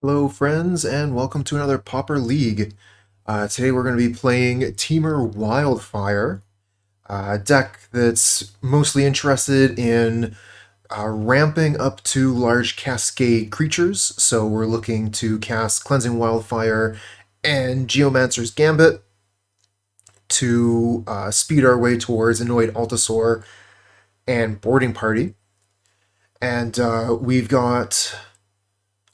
Hello, friends, and welcome to another Pauper League. Today we're going to be playing Temur Wildfire, a deck that's mostly interested in ramping up to large Cascade creatures. So we're looking to cast Cleansing Wildfire and Geomancer's Gambit to speed our way towards Annoyed Altisaur and Boarding Party. And we've got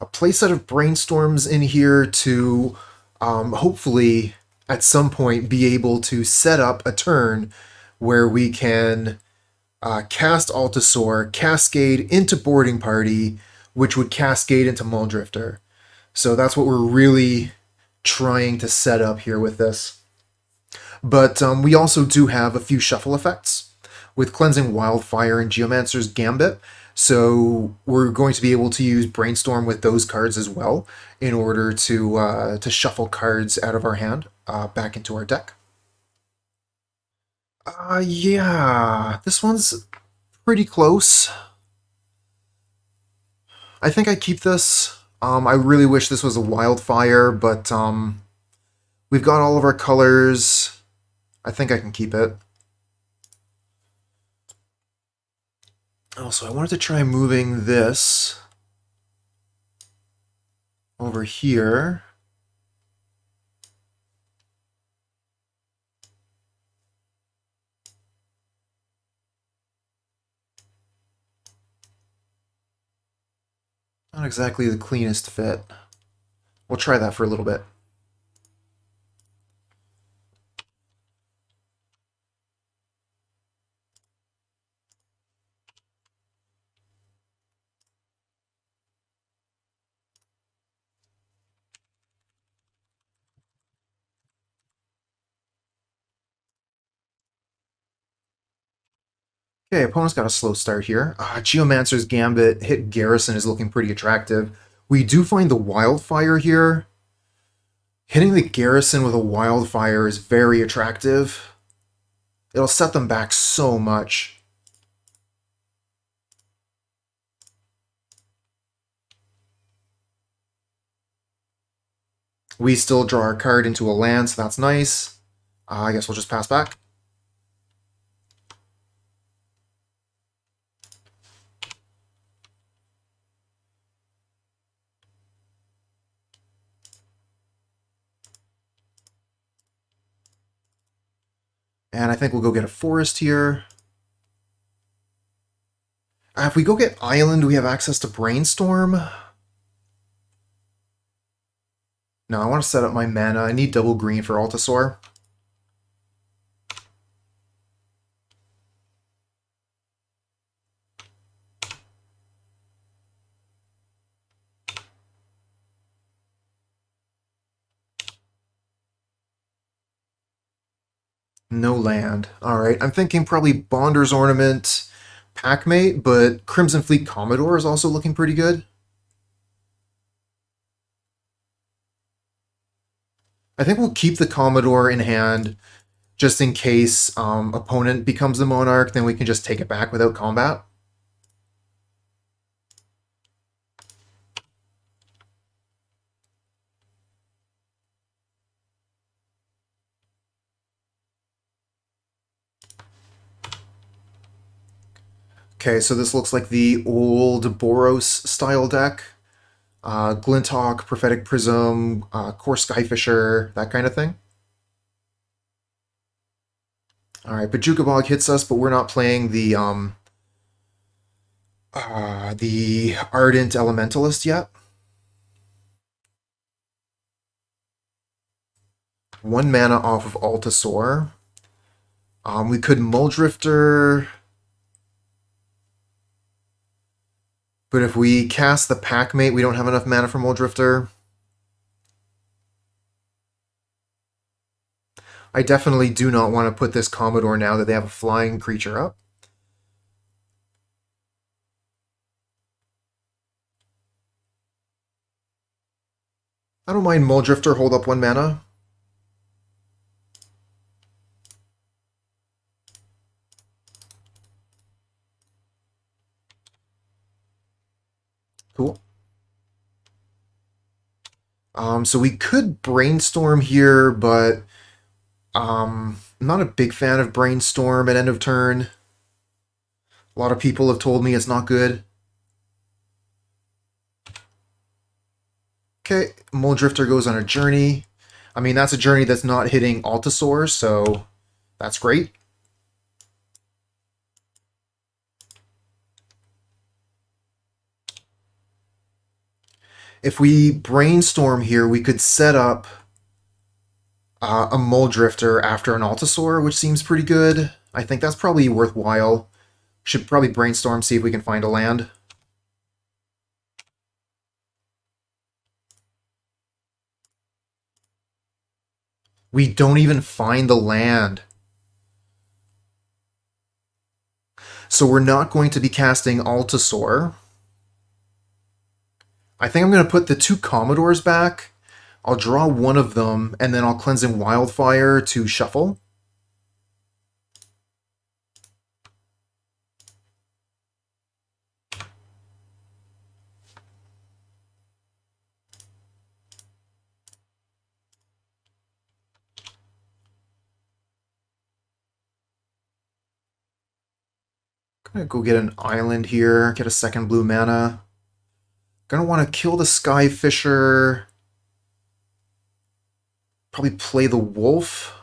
a playset of brainstorms in here to hopefully at some point be able to set up a turn where we can cast Altisaur, Cascade into Boarding Party, which would cascade into Mulldrifter. So that's what we're really trying to set up here with this. But we also do have a few shuffle effects with Cleansing Wildfire and Geomancer's Gambit. So we're going to be able to use Brainstorm with those cards as well in order to shuffle cards out of our hand back into our deck. Yeah, this one's pretty close. I think I keep this. I really wish this was a Wildfire, but we've got all of our colors. I think I can keep it. Also, I wanted to try moving this over here. Not exactly the cleanest fit. We'll try that for a little bit. Okay, opponent's got a slow start here. Geomancer's Gambit hit Garrison is looking pretty attractive. We do find the Wildfire here. Hitting the Garrison with a Wildfire is very attractive. It'll set them back so much. We still draw our card into a land, so that's nice. I guess we'll just pass back. And I think we'll go get a forest here. If we go get Island, do we have access to Brainstorm? No, I want to set up my mana. I need double green for Altisaur. No land. Alright, I'm thinking probably Bonder's Ornament, Packmate, but Crimson Fleet Commodore is also looking pretty good. I think we'll keep the Commodore in hand just in case opponent becomes the Monarch, then we can just take it back without combat. Okay, so this looks like the old Boros style deck. Glinthawk, Prophetic Prism, Core Skyfisher, that kind of thing. Alright, Bajuka Bog hits us, but we're not playing the Ardent Elementalist yet. One mana off of Altisaur. We could Mulldrifter, but if we cast the Packmate, we don't have enough mana for Mulldrifter. I definitely do not want to put this Commodore now that they have a flying creature up. I don't mind Mulldrifter, hold up one mana. Cool. So we could Brainstorm here, but I'm not a big fan of Brainstorm at end of turn. A lot of people have told me it's not good. Okay, Mulldrifter goes on a journey. I mean, that's a journey that's not hitting Altisaur, so that's great. If we Brainstorm here, we could set up a Mulldrifter after an Altisaur, which seems pretty good. I think that's probably worthwhile. Should probably Brainstorm, see if we can find a land. We don't even find the land. So we're not going to be casting Altisaur. I think I'm going to put the two Commodores back. I'll draw one of them, and then I'll Cleansing Wildfire to shuffle. Gonna go get an island here, get a second blue mana. Gonna want to kill the Skyfisher. Probably play the wolf.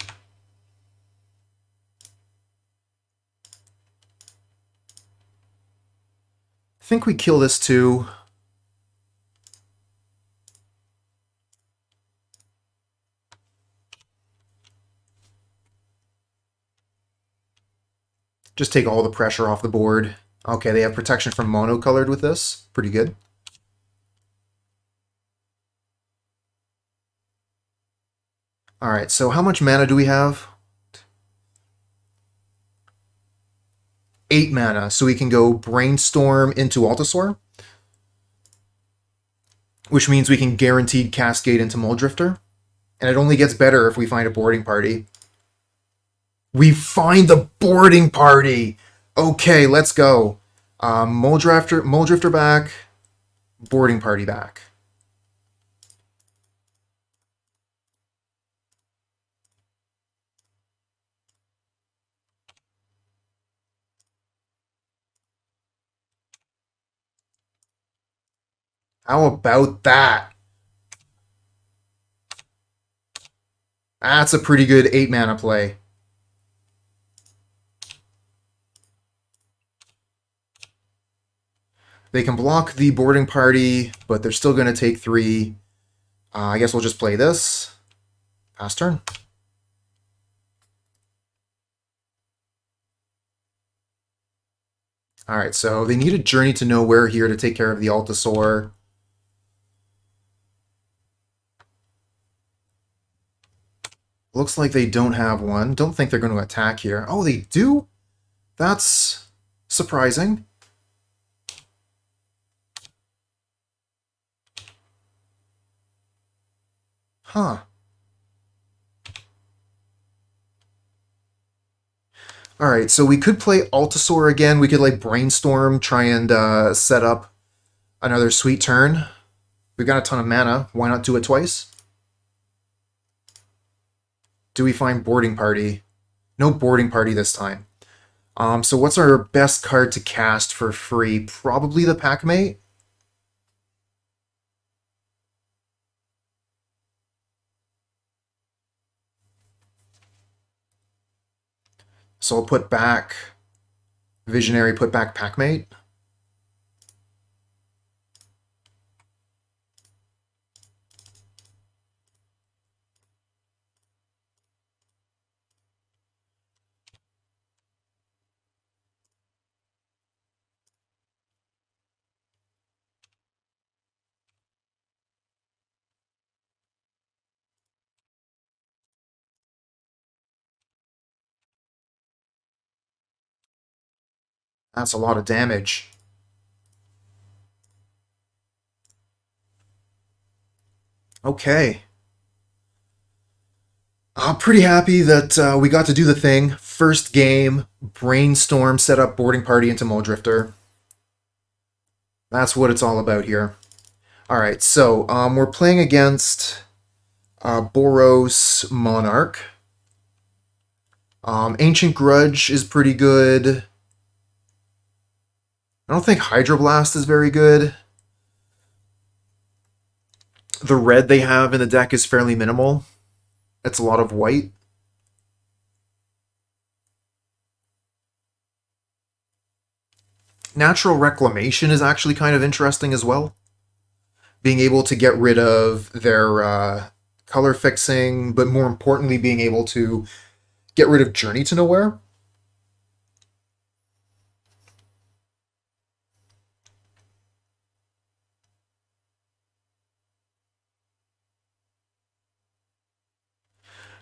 I think we kill this too. Just take all the pressure off the board. Okay, they have protection from monocolored with this. Pretty good. Alright, so how much mana do we have? 8 mana, so we can go Brainstorm into Altisaur, which means we can guaranteed Cascade into Mulldrifter, and it only gets better if we find a boarding party. We find the boarding party! Okay, let's go. Mulldrifter back, boarding party back. How about that? That's a pretty good 8 mana play. They can block the boarding party, but they're still going to take 3. I guess we'll just play this. Pass turn. Alright, so they need a Journey to Nowhere here to take care of the Altisaur. Looks like they don't have one. Don't think they're going to attack here. Oh, they do? That's surprising. Huh. Alright, so we could play Altisaur again. We could, like, Brainstorm, try and set up another sweet turn. We've got a ton of mana. Why not do it twice? Do we find boarding party? No boarding party this time. So what's our best card to cast for free? Probably the Packmate. So I'll put back Visionary, put back Packmate. That's a lot of damage. Okay. I'm pretty happy that we got to do the thing. First game, Brainstorm set up boarding party into Mulldrifter. That's what it's all about here. All right, so we're playing against Boros Monarch. Ancient Grudge is pretty good. I don't think Hydroblast is very good. The red they have in the deck is fairly minimal. It's a lot of white. Natural Reclamation is actually kind of interesting as well. Being able to get rid of their color fixing, but more importantly, being able to get rid of Journey to Nowhere.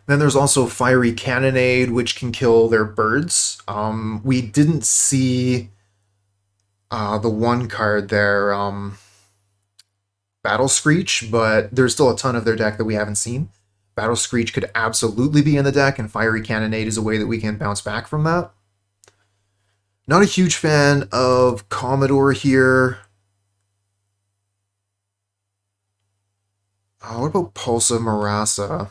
Then there's also Fiery Cannonade, which can kill their birds. We didn't see the one card there, Battle Screech, but there's still a ton of their deck that we haven't seen. Battle Screech could absolutely be in the deck, and Fiery Cannonade is a way that we can bounce back from that. Not a huge fan of Commodore here. What about Pulse of Murasa?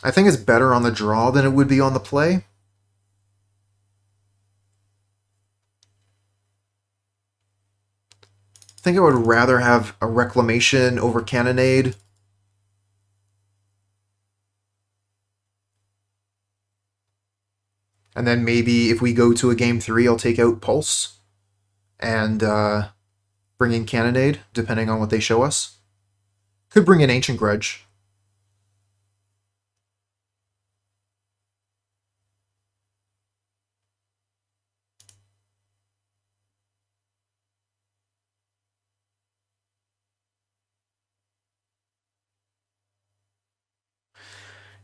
I think it's better on the draw than it would be on the play. I think I would rather have a Reclamation over Cannonade. And then maybe if we go to a game 3, I'll take out Pulse and bring in Cannonade, depending on what they show us. Could bring in Ancient Grudge.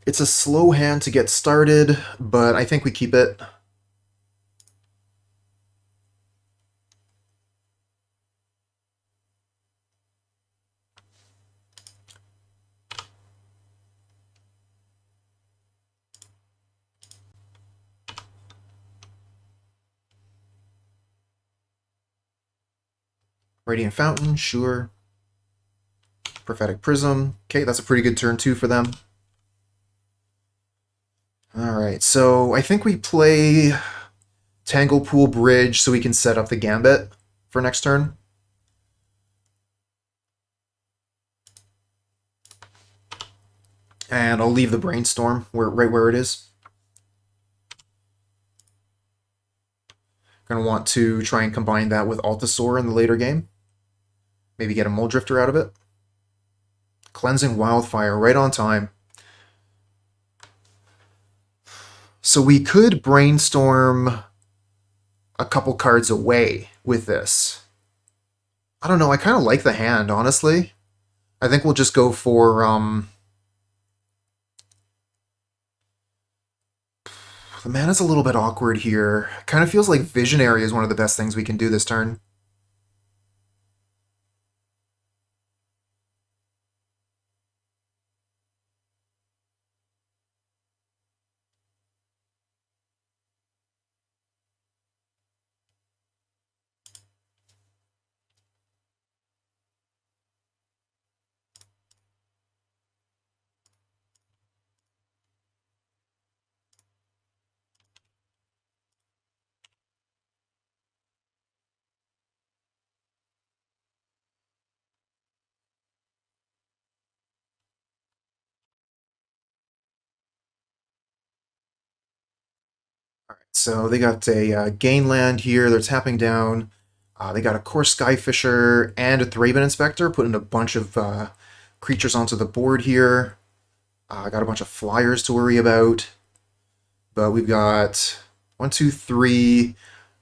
It's a slow hand to get started, but I think we keep it. Radiant Fountain, sure. Prophetic Prism. Okay, that's a pretty good turn 2 for them. Alright, so I think we play Tanglepool Bridge so we can set up the Gambit for next turn. And I'll leave the Brainstorm right where it is. Gonna want to try and combine that with Altisaur in the later game. Maybe get a Mulldrifter out of it. Cleansing Wildfire, right on time. So we could Brainstorm a couple cards away with this. I don't know, I kind of like the hand, honestly. I think we'll just go for, the mana's a little bit awkward here. Kind of feels like Visionary is one of the best things we can do this turn. So they got a gain land here. They're tapping down. They got a Core Skyfisher and a Thraben Inspector, putting a bunch of creatures onto the board here. Got a bunch of flyers to worry about. But we've got 1, 2, 3,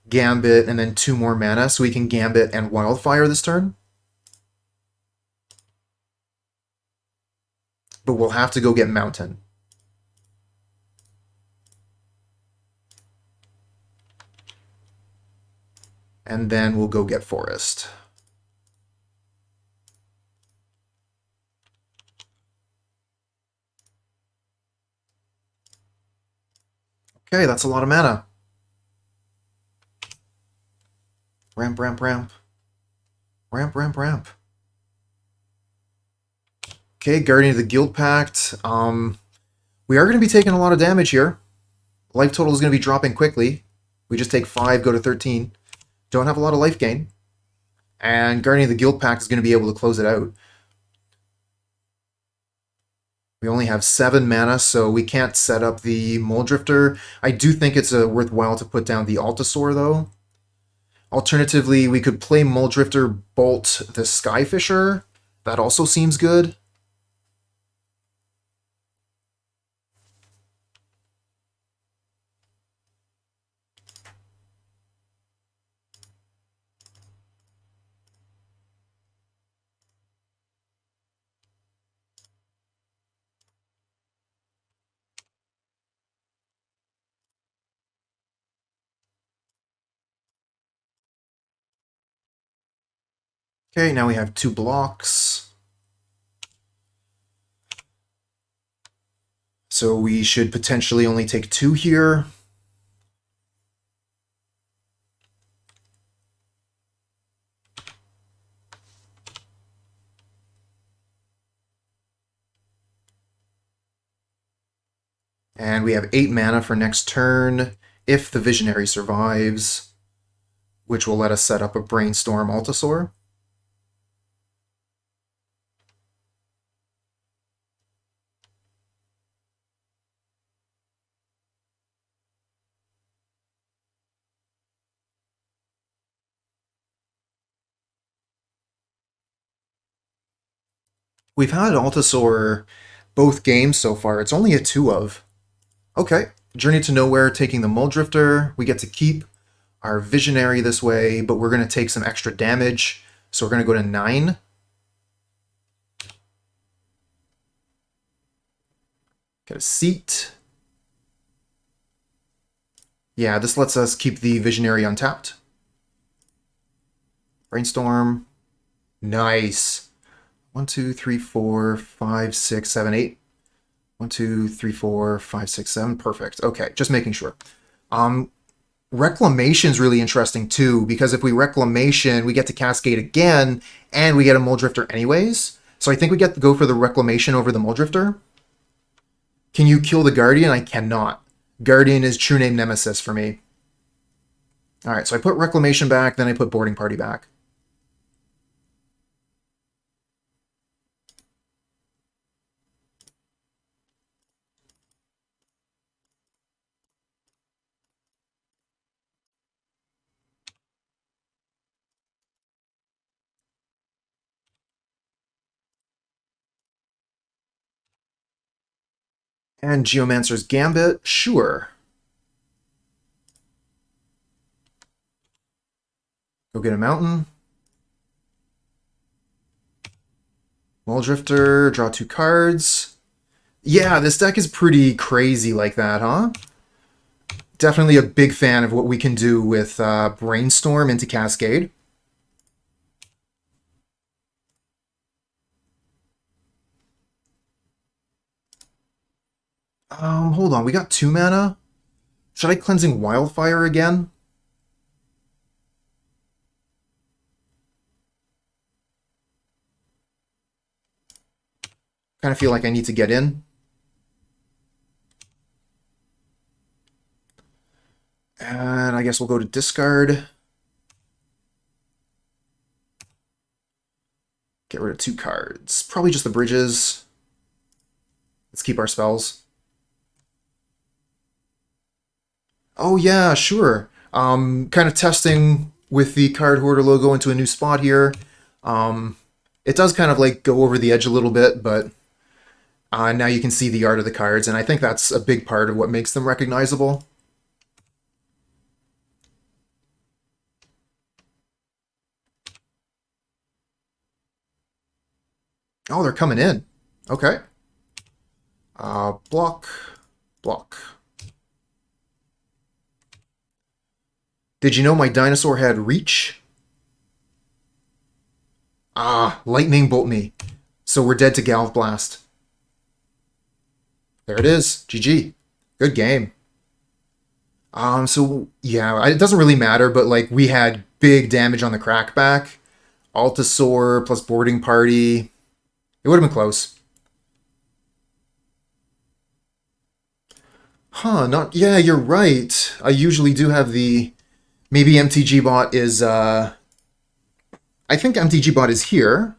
Gambit, and then 2 more mana, so we can Gambit and Wildfire this turn. But we'll have to go get Mountain. And then we'll go get Forest. Okay, that's a lot of mana. Ramp, ramp, ramp. Ramp, ramp, ramp. Okay, Guardian of the Guild Pact. We are going to be taking a lot of damage here. Life total is going to be dropping quickly. We just take 5, go to 13. Don't have a lot of life gain. And Guardian of the Guild Pact is going to be able to close it out. We only have 7 mana, so we can't set up the Mulldrifter. I do think it's worthwhile to put down the Altisaur, though. Alternatively, we could play Mulldrifter, Bolt the Skyfisher. That also seems good. Okay, now we have 2 blocks. So we should potentially only take 2 here. And we have 8 mana for next turn, if the Visionary survives, which will let us set up a Brainstorm Altisaur. We've had Altisaur both games so far. It's only a 2 of. Okay, Journey to Nowhere, taking the Mulldrifter. We get to keep our Visionary this way, but we're going to take some extra damage. So we're going to go to 9. Get a seat. Yeah, this lets us keep the Visionary untapped. Brainstorm. Nice. 1, 2, 3, 4, 5, 6, 7, 8. 1, 2, 3, 4, 5, 6, 7. Perfect. Okay, just making sure. Reclamation's really interesting too, because if we Reclamation, we get to Cascade again, and we get a Mulldrifter anyways. So I think we get to go for the Reclamation over the Mulldrifter. Can you kill the Guardian? I cannot. Guardian is true name Nemesis for me. Alright, so I put Reclamation back, then I put Boarding Party back. And Geomancer's Gambit, sure. Go get a mountain. Mulldrifter, draw 2 cards. Yeah, this deck is pretty crazy like that, huh? Definitely a big fan of what we can do with Brainstorm into Cascade. Hold on, we got 2 mana? Should I Cleansing Wildfire again? Kind of feel like I need to get in. And I guess we'll go to discard. Get rid of 2 cards. Probably just the bridges. Let's keep our spells. Oh yeah, sure. Kind of testing with the card hoarder logo into a new spot here. It does kind of like go over the edge a little bit, but now you can see the art of the cards, and I think that's a big part of what makes them recognizable. Oh, they're coming in. Okay. Block. Block. Did you know my dinosaur had reach? Ah, lightning bolt me. So we're dead to Galvblast. There it is. GG. Good game. So yeah, it doesn't really matter, but like we had big damage on the crackback. Altisaur plus boarding party. It would have been close. Huh, not yeah, you're right. I usually do have the maybe MTG bot is I think MTG bot is here.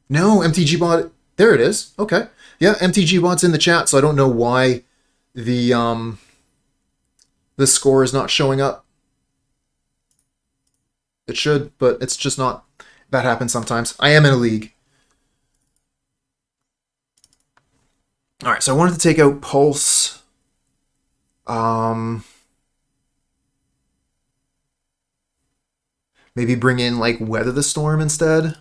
No, MTG bot there it is. Okay. Yeah, MTG bot's in the chat, so I don't know why the score is not showing up. It should, but it's just not. That happens sometimes. I am in a league. All right, so I wanted to take out Pulse. Maybe bring in like Weather the Storm instead.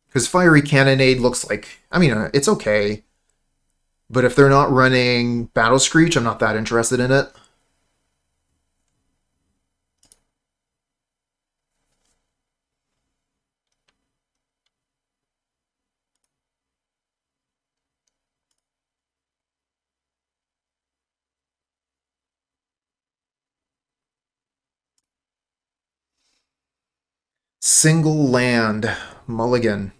Because Fiery Cannonade looks like, I mean, it's okay. But if they're not running Battle Screech, I'm not that interested in it. Single land. Mulligan.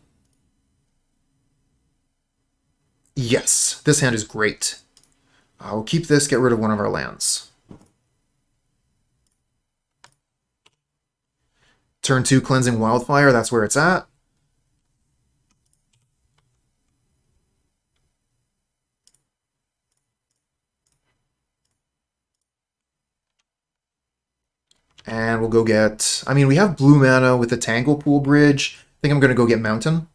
Yes, this hand is great. We'll keep this, get rid of one of our lands. Turn 2, Cleansing Wildfire, that's where it's at. And we'll go get... I mean, we have blue mana with the Tanglepool Bridge. I think I'm going to go get Mountain.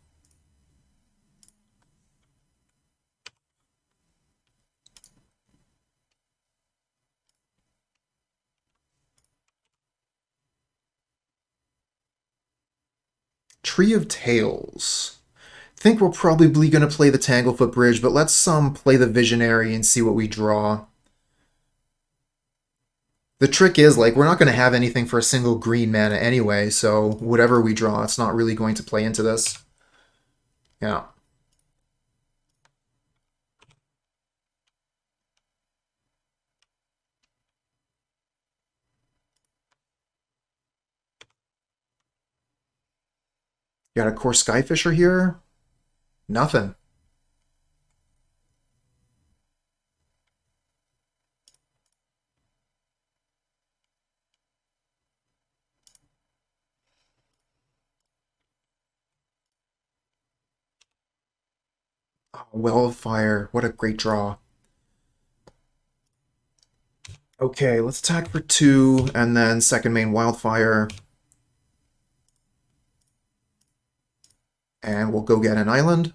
Tree of Tales. I think we're probably going to play the Tanglefoot Bridge, but let's play the Visionary and see what we draw. The trick is, like, we're not going to have anything for a single green mana anyway, so whatever we draw, it's not really going to play into this. Yeah. Got a Core Skyfisher here? Nothing. Oh, Wildfire, what a great draw. Okay, let's attack for 2, and then second main Wildfire. And we'll go get an island.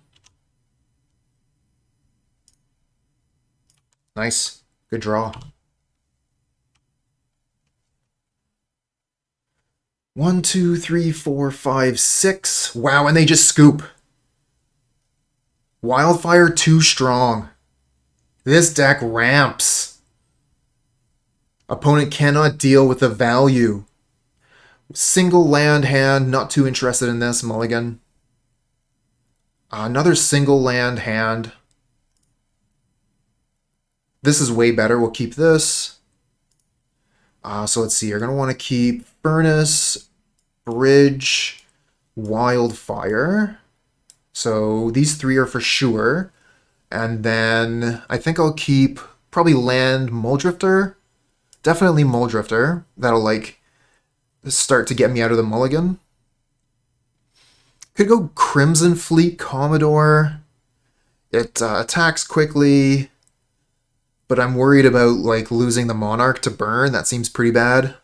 Nice. Good draw. 1, 2, 3, 4, 5, 6. Wow, and they just scoop. Wildfire too strong. This deck ramps. Opponent cannot deal with the value. Single land hand, not too interested in this. Mulligan. Another single land hand. This is way better. We'll keep this. So let's see. You're going to want to keep Furnace, Bridge, Wildfire. So these 3 are for sure. And then I think I'll keep probably land Mulldrifter. Definitely Mulldrifter. That'll like start to get me out of the mulligan. Could go Crimson Fleet Commodore. It attacks quickly, but I'm worried about like losing the Monarch to burn. That seems pretty bad.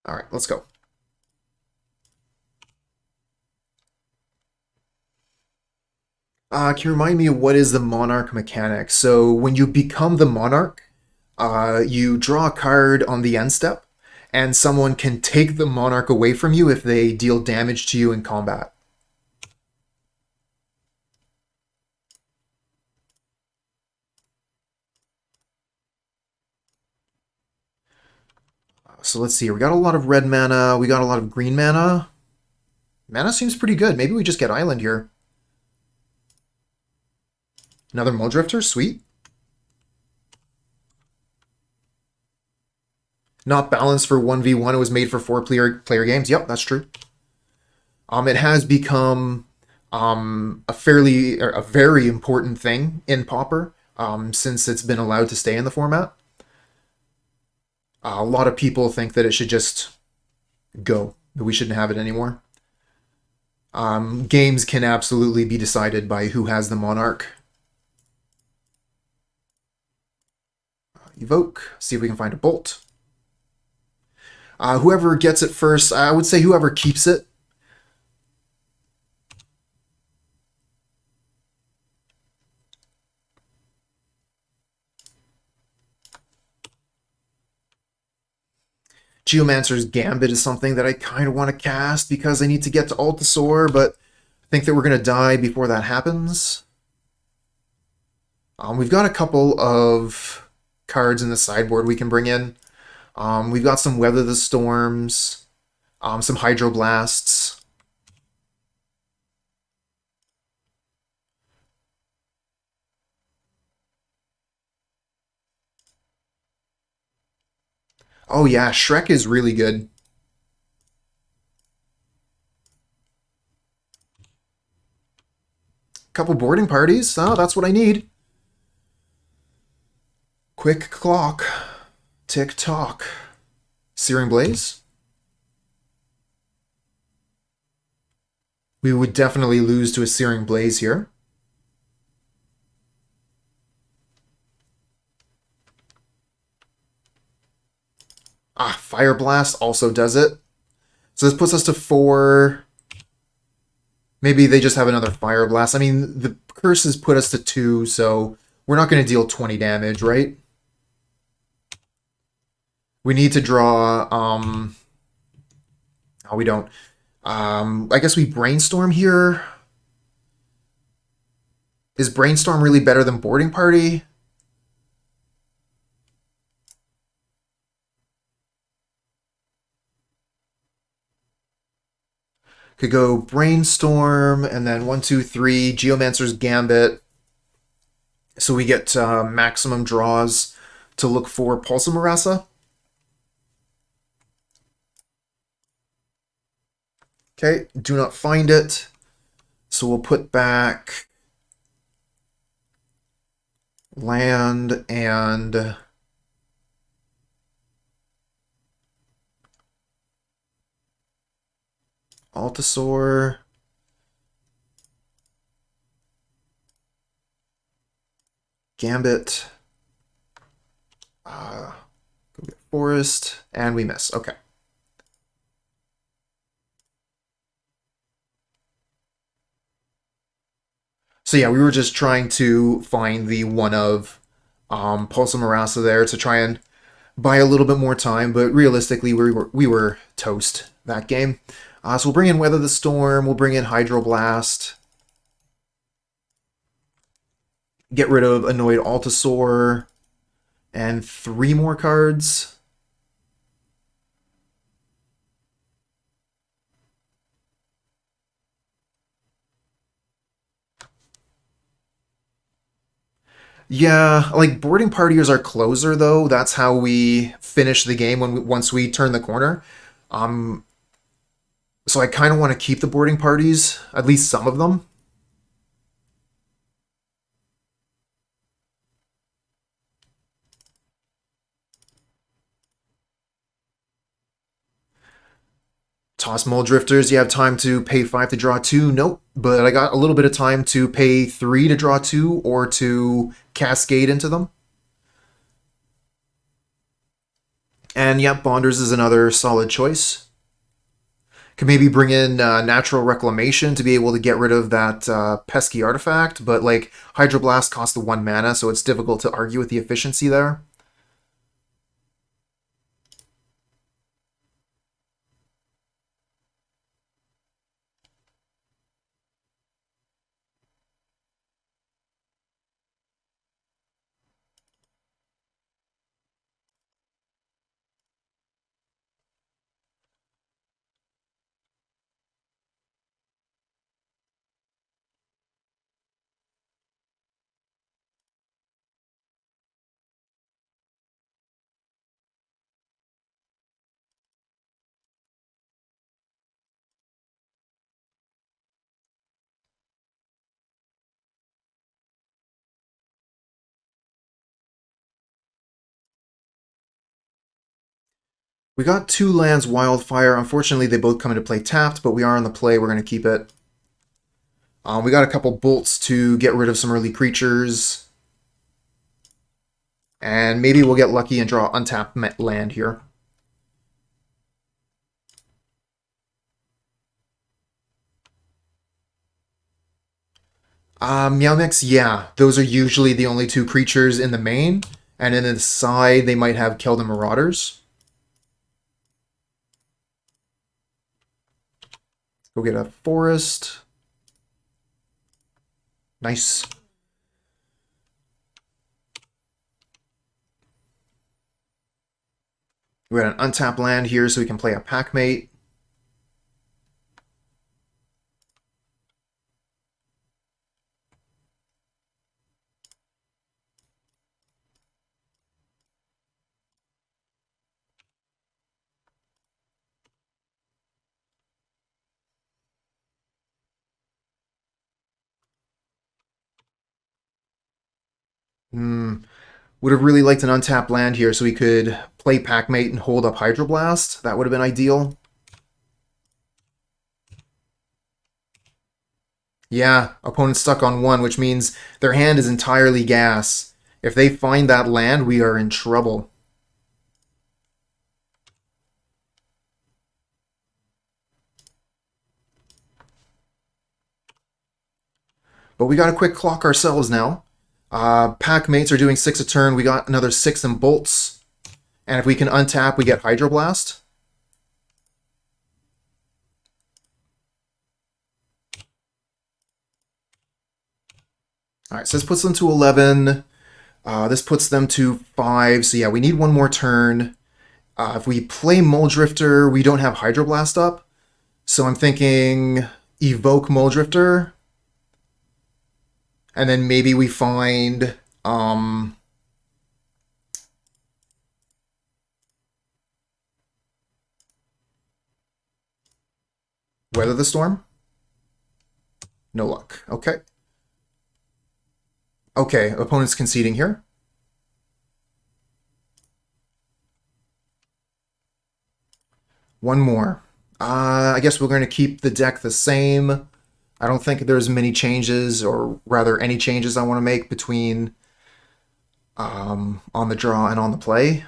All right, let's go. Can you remind me of what is the Monarch mechanic? So when you become the Monarch, you draw a card on the end step, and someone can take the Monarch away from you if they deal damage to you in combat. So let's see, we got a lot of red mana, we got a lot of green mana. Mana seems pretty good. Maybe we just get Island here. Another Mulldrifter, sweet. Not balanced for 1v1, it was made for 4-player games. Yep, that's true. It has become a very important thing in Pauper since it's been allowed to stay in the format. A lot of people think that it should just go, that we shouldn't have it anymore. Games can absolutely be decided by who has the Monarch. Evoke, see if we can find a Bolt. Whoever gets it first, I would say whoever keeps it. Geomancer's Gambit is something that I kind of want to cast because I need to get to Altisaur, but I think that we're going to die before that happens. We've got a couple of cards in the sideboard we can bring in. We've got some Weather the Storms, some Hydroblasts. Oh yeah, Shrek is really good. Couple boarding parties. Oh, that's what I need. Quick clock. Tick-tock. Searing Blaze. We would definitely lose to a Searing Blaze here. Pyroblast also does it. So this puts us to 4. Maybe they just have another Pyroblast. I mean, the curses put us to 2, so we're not going to deal 20 damage, right? We need to draw... No, we don't. I guess we Brainstorm here. Is Brainstorm really better than Boarding Party? Could go Brainstorm, and then 1, 2, 3, Geomancer's Gambit. So we get maximum draws to look for Pulse of Murasa. Okay, do not find it. So we'll put back land and Altisaur. Gambit. Go get Forest. And we miss. Okay. So yeah, we were just trying to find the one of Pulse of Murasa there to try and buy a little bit more time, but realistically we were toast that game. So we'll bring in Weather the Storm, we'll bring in Hydroblast, get rid of Annoyed Altisaur, and 3 more cards. Yeah, like Boarding Party is our closer though. That's how we finish the game once we turn the corner. So I kind of want to keep the boarding parties, at least some of them. Toss Mulldrifters, you have time to pay 5 to draw 2. Nope, but I got a little bit of time to pay 3 to draw 2 or to Cascade into them. And yep, Bonders is another solid choice. Could maybe bring in Natural Reclamation to be able to get rid of that pesky artifact, but like Hydroblast costs the 1 mana, so it's difficult to argue with the efficiency there. We got 2 lands Wildfire. Unfortunately, they both come into play tapped, but we are on the play. We're going to keep it. We got a couple bolts to get rid of some early creatures. And maybe we'll get lucky and draw untapped land here. Meow Mix, yeah. Those are usually the only 2 creatures in the main. And in the side, they might have Kill the Marauders. Go get a forest. Nice. We got an untapped land here, so we can play a Packmate. Would have really liked an untapped land here so we could play Packmate and hold up Hydroblast. That would have been ideal. Yeah, opponent's stuck on 1, which means their hand is entirely gas. If they find that land, we are in trouble. But we got to quick clock ourselves now. Packmates are doing 6 a turn. We got another 6 in bolts. And if we can untap, we get Hydroblast. Alright, so this puts them to 11. This puts them to 5. So yeah, we need 1 more turn. If we play Mulldrifter, we don't have Hydroblast up. So I'm thinking evoke Mulldrifter. And then maybe we find Weather the Storm. No luck. Okay. Okay, opponent's conceding here. One more. I guess we're going to keep the deck the same. I don't think there's many changes, or rather any changes I want to make between on the draw and on the play.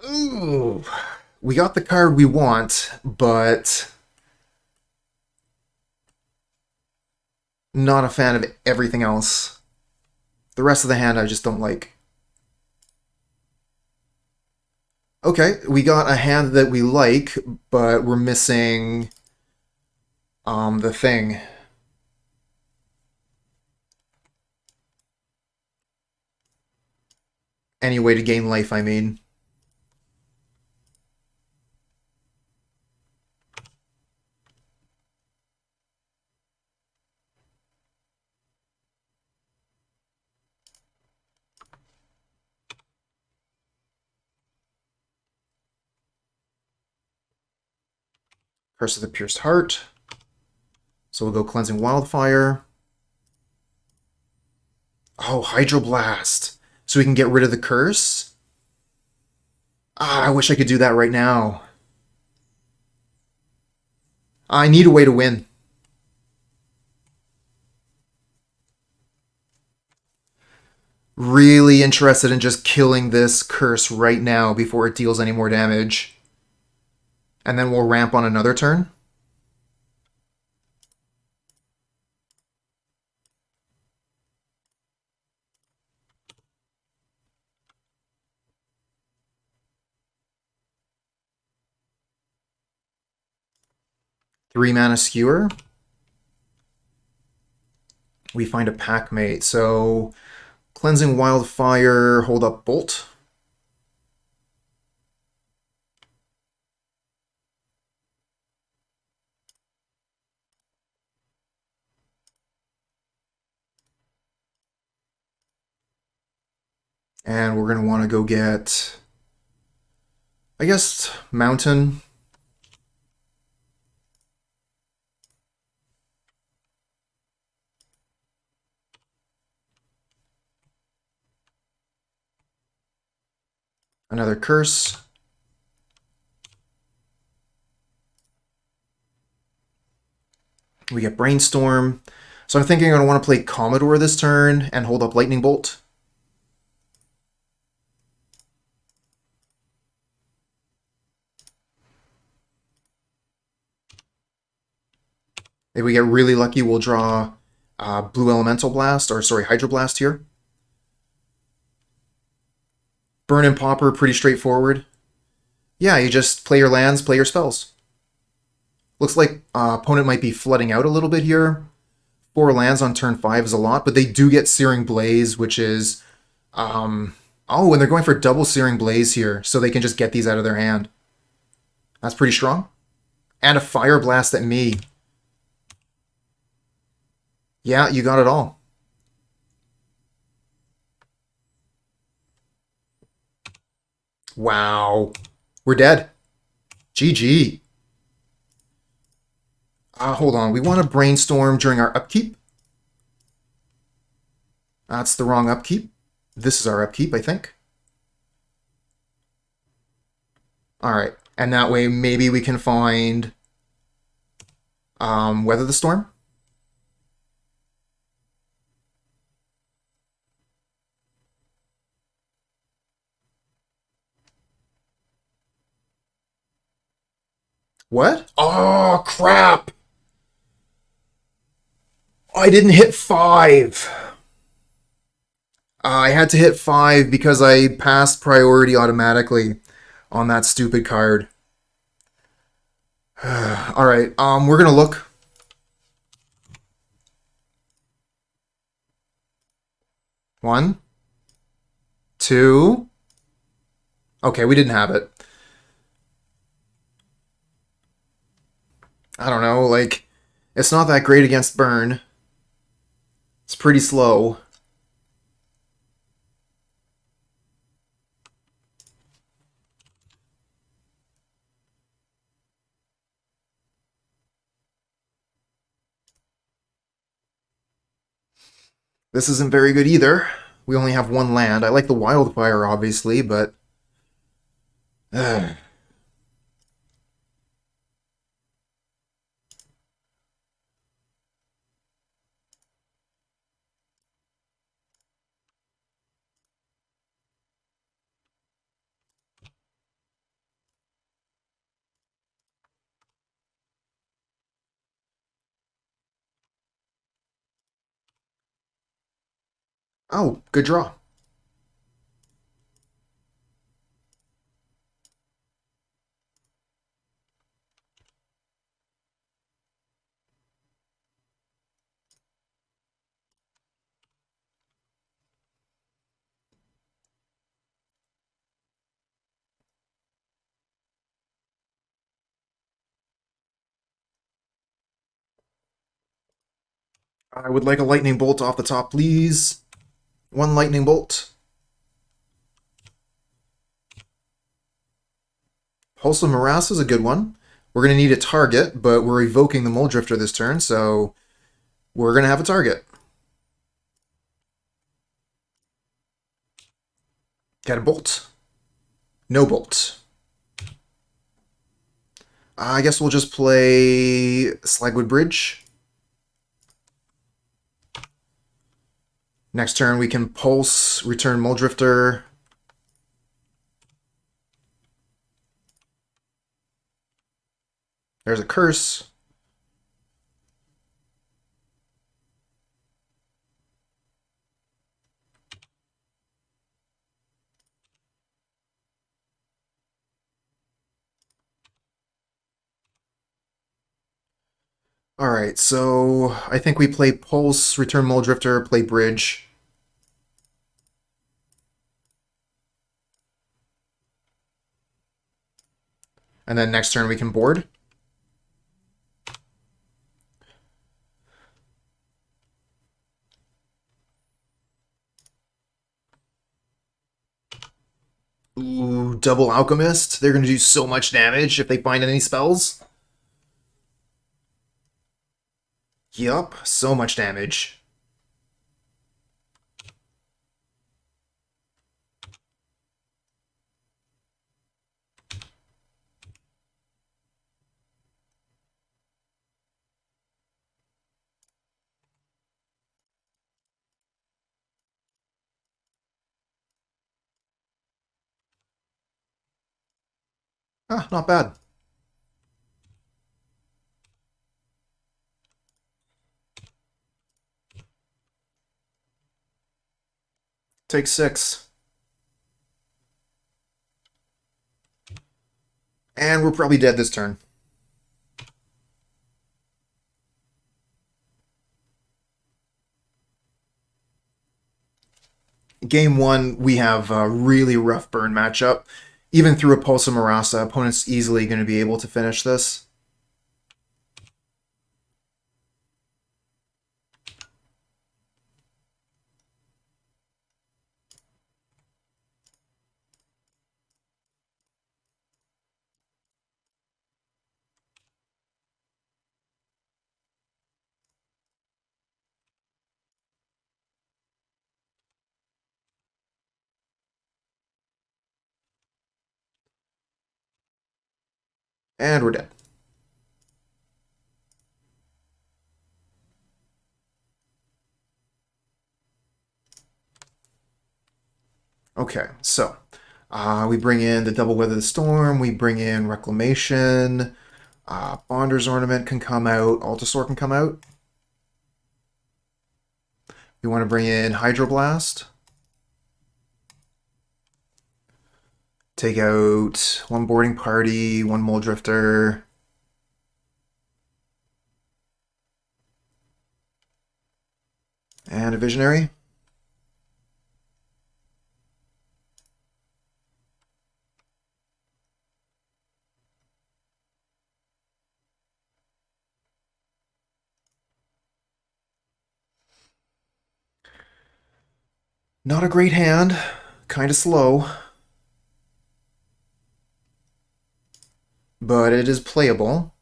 Ooh, we got the card we want, but not a fan of everything else. The rest of the hand I just don't like. Okay, we got a hand that we like, but we're missing the thing. Any way to gain life, I mean. Curse of the Pierced Heart. So we'll go Cleansing Wildfire. Oh, Hydroblast. So we can get rid of the curse? Ah, I wish I could do that right now. I need a way to win. Really interested in just killing this curse right now before it deals any more damage. And then we'll ramp on another turn. Three mana Skewer. We find a Packmate. So Cleansing Wildfire, hold up Bolt. And we're going to want to go get, I guess, Mountain. Another Curse. We get Brainstorm. So I'm thinking I'm going to want to play Commodore this turn and hold up Lightning Bolt. If we get really lucky, we'll draw Blue Elemental Blast, or sorry, Hydroblast here. Burn and Pauper, pretty straightforward. Yeah, you just play your lands, play your spells. Looks like opponent might be flooding out a little bit here. 4 lands on turn 5 is a lot, but they do get Searing Blaze, which is... oh, and they're going for double Searing Blaze here, so they can just get these out of their hand. That's pretty strong. And a Fire Blast at me. Yeah, you got it all. Wow. We're dead. GG. Hold on. We want to Brainstorm during our upkeep. That's the wrong upkeep. This is our upkeep, I think. Alright. And that way, maybe we can find Weather the Storm. What? Oh, crap! I didn't hit 5. I had to hit 5 because I passed priority automatically on that stupid card. Alright, we're gonna look. One. 2. Okay, we didn't have it. I don't know, like, it's not that great against burn. It's pretty slow. This isn't very good either. We only have 1 land. I like the Wildfire, obviously, but... Oh, good draw. I would like a lightning bolt off the top, please. 1 lightning bolt. Pulse of Murasa is a good one. We're going to need a target, but we're evoking the Mulldrifter this turn, so we're going to have a target. Got a bolt. No bolt. I guess we'll just play Slagwoods Bridge. Next turn we can Pulse, return Mulldrifter. There's a Curse. Alright, so I think we play Pulse, return Mulldrifter, play Bridge. And then next turn we can board. double Alchemist. They're going to do so much damage if they find any spells. Yup, so much damage. Ah, not bad. Take 6. And we're probably dead this turn. Game 1, we have a really rough burn matchup. Even through a Pulse of Murasa, opponent's easily going to be able to finish this. And we're dead. Okay, so we bring in the Double Weather the Storm, we bring in Reclamation, Bonder's Ornament can come out, Altisaur can come out. We want to bring in Hydroblast. Take out one Boarding Party, one Mulldrifter. And a Visionary. Not a great hand, kind of slow. But it is playable.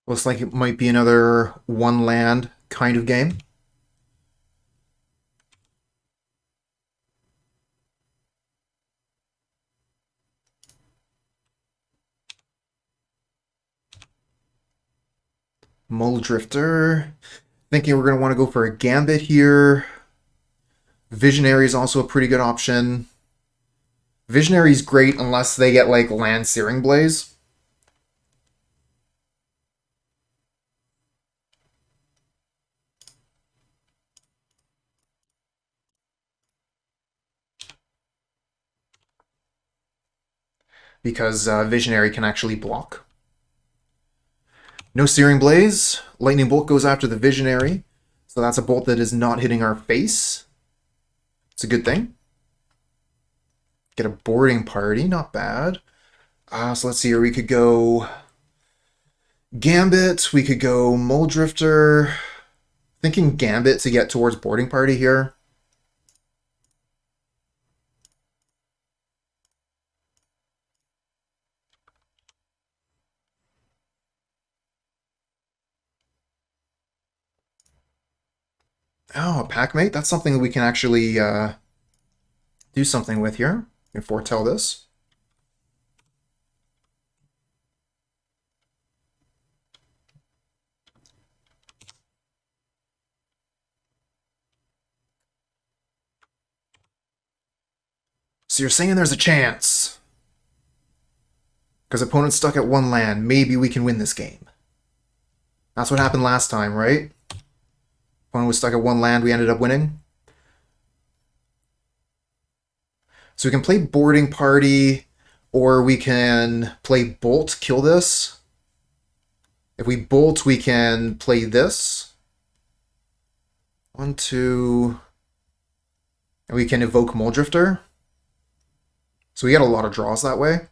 Looks like it might be another one land kind of game. Mulldrifter. Thinking we're going to want to go for a Gambit here. Visionary is also a pretty good option. Visionary's great unless they get like Land Searing Blaze. Because Visionary can actually block. No Searing Blaze. Lightning Bolt goes after the Visionary. So that's a bolt that is not hitting our face. It's a good thing. Get a Boarding Party, not bad. So let's see here. We could go Gambit. We could go Mulldrifter. Thinking Gambit to get towards Boarding Party here. Oh, a Packmate? That's something that we can actually do something with here. We can foretell this. So you're saying there's a chance. Because opponent's stuck at one land. Maybe we can win this game. That's what happened last time, right? Opponent was stuck at one land, we ended up winning. So we can play Boarding Party, or we can play Bolt, kill this. If we Bolt, we can play this. 1, 2... And we can evoke Mulldrifter. So we get a lot of draws that way.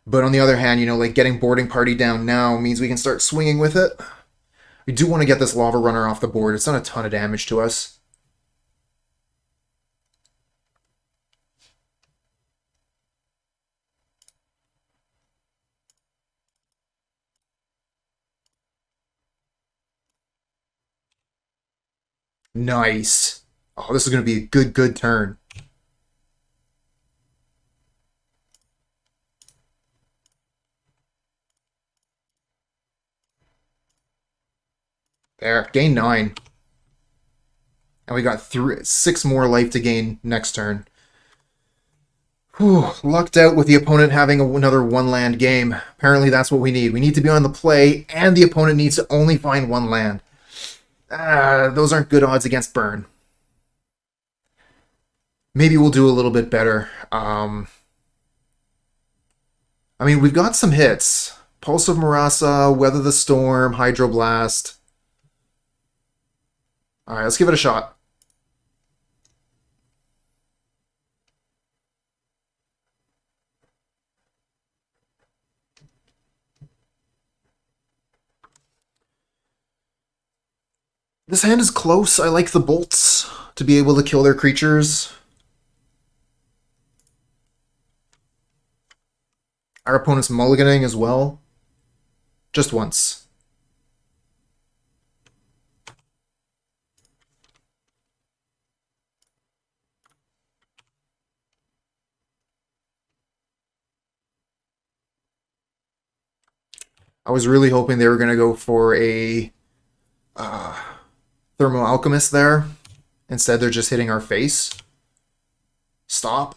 But on the other hand, you know, like getting Boarding Party down now means we can start swinging with it. We do want to get this Lava Runner off the board. It's done a ton of damage to us. Nice. Oh, this is going to be a good turn. There, gain 9. And we got 6 more life to gain next turn. Whew, lucked out with the opponent having another 1-land game. Apparently that's what we need. We need to be on the play, and the opponent needs to only find 1 land. Those aren't good odds against burn. Maybe we'll do a little bit better. I mean, we've got some hits. Pulse of Murasa, Weather the Storm, Hydroblast. Alright, let's give it a shot. This hand is close. I like the bolts to be able to kill their creatures. Our opponent's mulliganing as well. Just once. I was really hoping they were going to go for a Thermo Alchemist there. Instead, they're just hitting our face. Stop.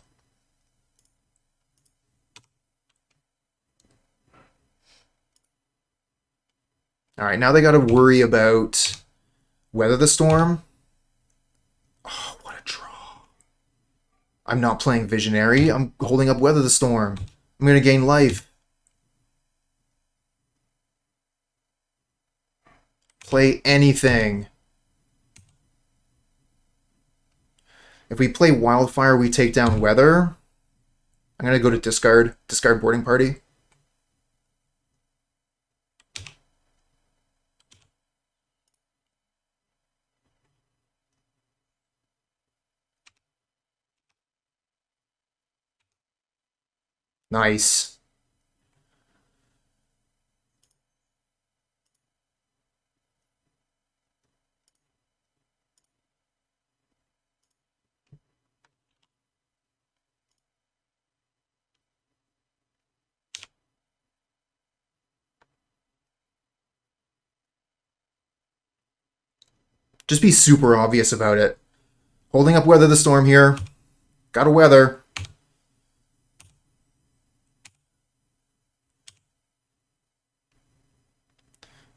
Alright, now they got to worry about Weather the Storm. Oh, what a draw. I'm not playing Visionary. I'm holding up Weather the Storm. I'm going to gain life. Play anything. If we play Wildfire, we take down Weather. I'm going to go to discard. Discard Boarding Party. Nice. Just be super obvious about it. Holding up Weather the Storm here. Got a Weather.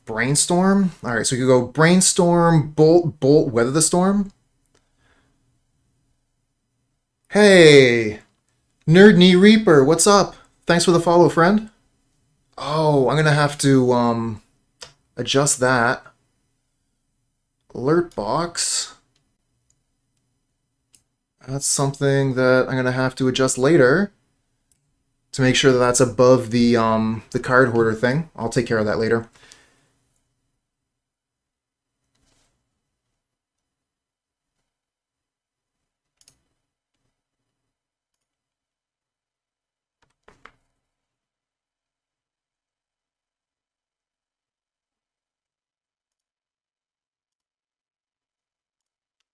Brainstorm? Alright, so we could go Brainstorm, Bolt, Bolt, Weather the Storm. Hey! Nerd Knee Reaper, what's up? Thanks for the follow, friend. Oh, I'm gonna have to, adjust that. Alert box. That's something that I'm gonna have to adjust later to make sure that that's above the card hoarder thing. I'll take care of that later.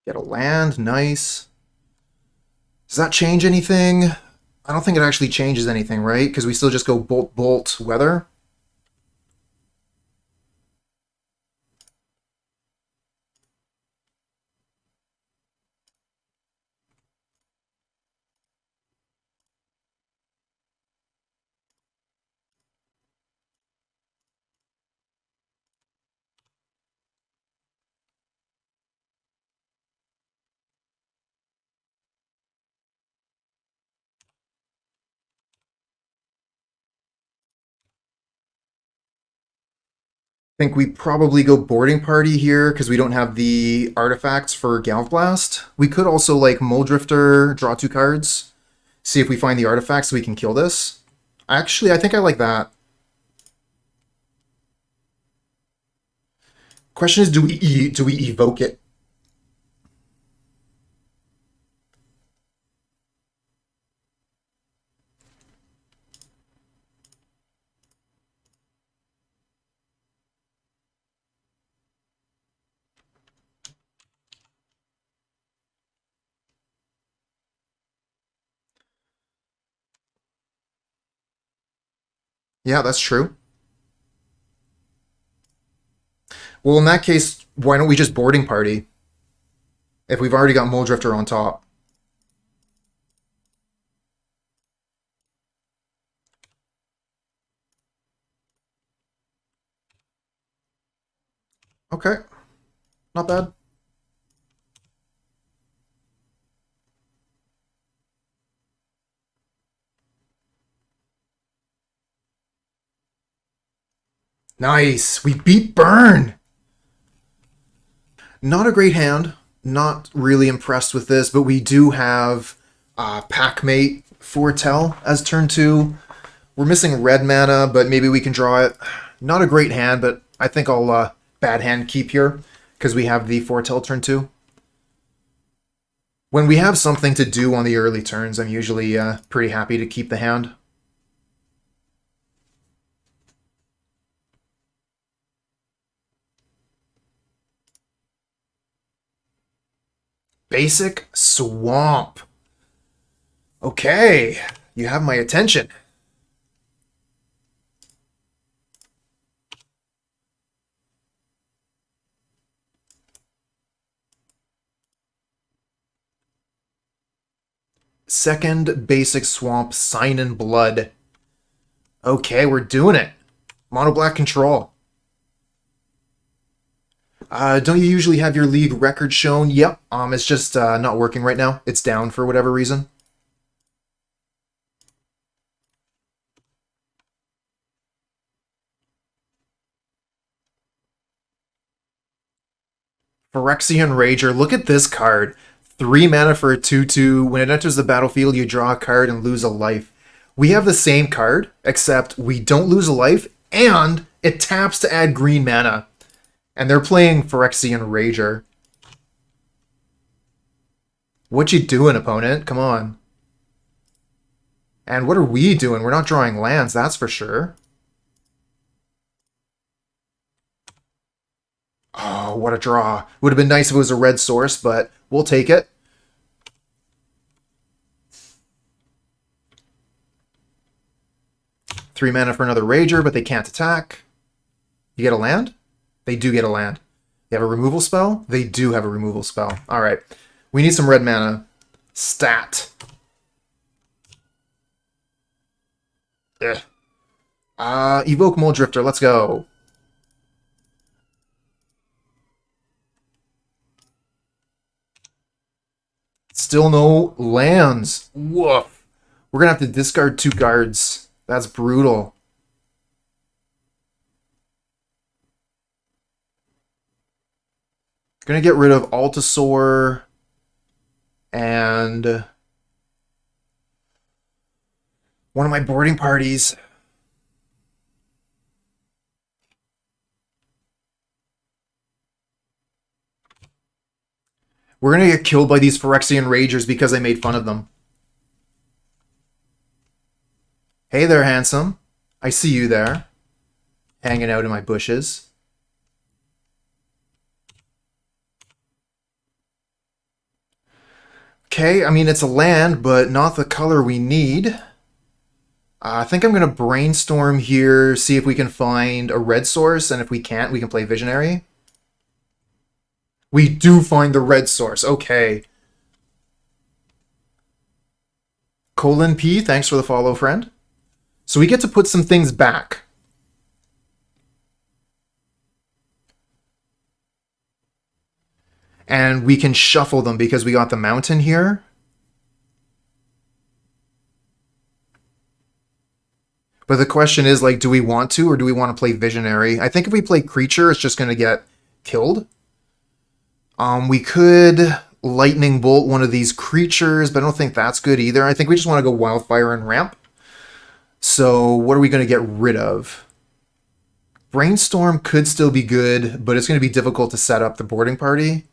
Get a land, nice. Does that change anything? I don't think it actually changes anything, right? Because we still just go Bolt, Bolt, Weather. think we probably go boarding party here because we don't have the artifacts for Galvblast. We could also like Mulldrifter, draw 2 cards, see if we find the artifacts so we can kill this. Actually, I think I like that. Question is, do we evoke it? Yeah, that's true. Well, in that case, why don't we just boarding party? If we've already got Mulldrifter on top. Okay. Not bad. Nice! We beat Burn! Not a great hand. Not really impressed with this, but we do have Packmate Foretell as turn 2. We're missing red mana, but maybe we can draw it. Not a great hand, but I think I'll bad hand keep here because we have the Foretell turn 2. When we have something to do on the early turns, I'm usually pretty happy to keep the hand. Basic Swamp. Okay, you have my attention. Second Basic Swamp, Sign in Blood. Okay, we're doing it. Mono black control. Don't you usually have your league record shown? Yep. It's just not working right now. It's down for whatever reason. Phyrexian Rager. Look at this card. 3 mana for a 2/2. When it enters the battlefield, you draw a card and lose a life. We have the same card, except we don't lose a life, and it taps to add green mana. And they're playing Phyrexian Rager. What you doing, opponent? Come on. And what are we doing? We're not drawing lands, that's for sure. Oh, what a draw. Would have been nice if it was a red source, but we'll take it. Three mana for another Rager, but they can't attack. You get a land? They do get a land. They have a removal spell? They do have a removal spell. Alright. We need some red mana. Stat. Ugh. Evoke Mulldrifter. Let's go. Still no lands. Woof. We're going to have to discard 2 cards. That's brutal. Gonna get rid of Altisaur and one of my boarding parties. We're gonna get killed by these Phyrexian Ragers because I made fun of them. Hey there, handsome. I see you there. Hanging out in my bushes. Okay, I mean, it's a land, but not the color we need. I think I'm going to brainstorm here, see if we can find a red source, and if we can't, we can play Visionary. We do find the red source, okay. Colin P, thanks for the follow, friend. So we get to put some things back. And we can shuffle them because we got the mountain here. But the question is, like, do we want to, or do we want to play Visionary? I think if we play Creature, it's just going to get killed. We could Lightning Bolt one of these creatures, but I don't think that's good either. I think we just want to go Wildfire and ramp. So what are we going to get rid of? Brainstorm could still be good, but it's going to be difficult to set up the boarding party.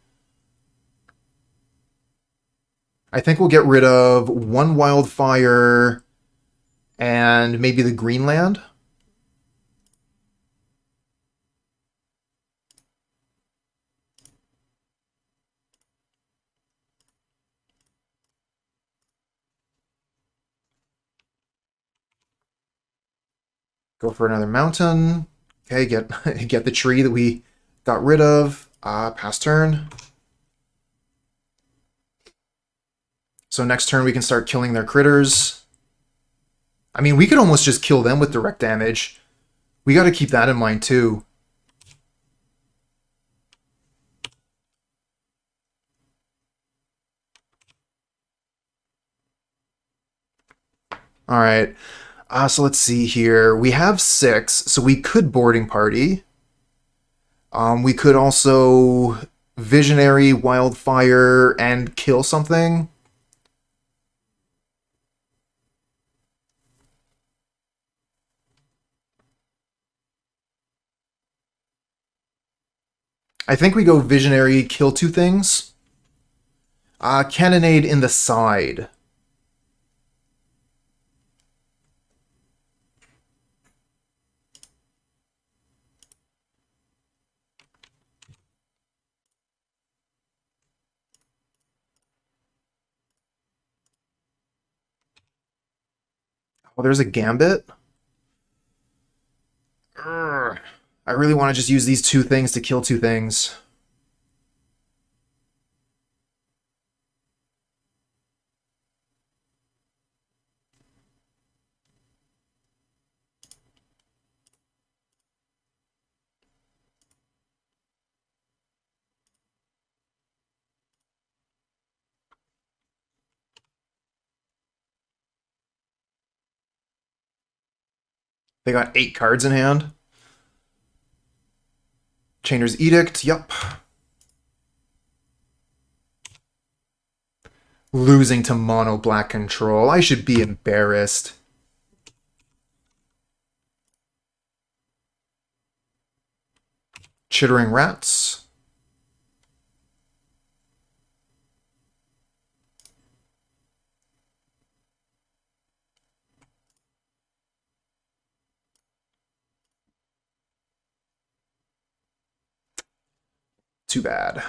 I think we'll get rid of one Wildfire and maybe the Greenland. Go for another mountain. Okay, get the tree that we got rid of. Pass turn. So next turn we can start killing their critters. I mean, we could almost just kill them with direct damage. We got to keep that in mind too. All right. So let's see here. We have 6, so we could boarding party. We could also Visionary, Wildfire, and kill something. I think we go Visionary, kill 2 things. Cannonade in the side. Oh, there's a Gambit. Urgh. I really want to just use these 2 things to kill 2 things. They got 8 cards in hand. Chainer's Edict, yup. Losing to mono black control. I should be embarrassed. Chittering Rats. Too bad.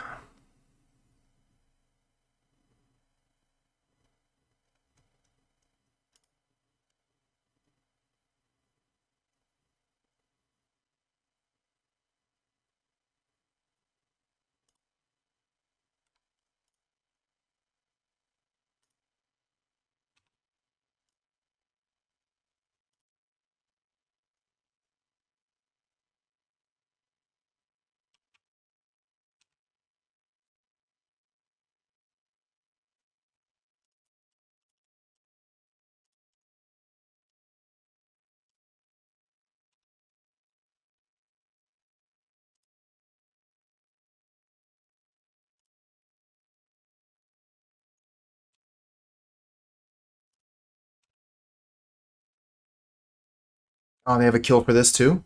Oh, they have a kill for this too?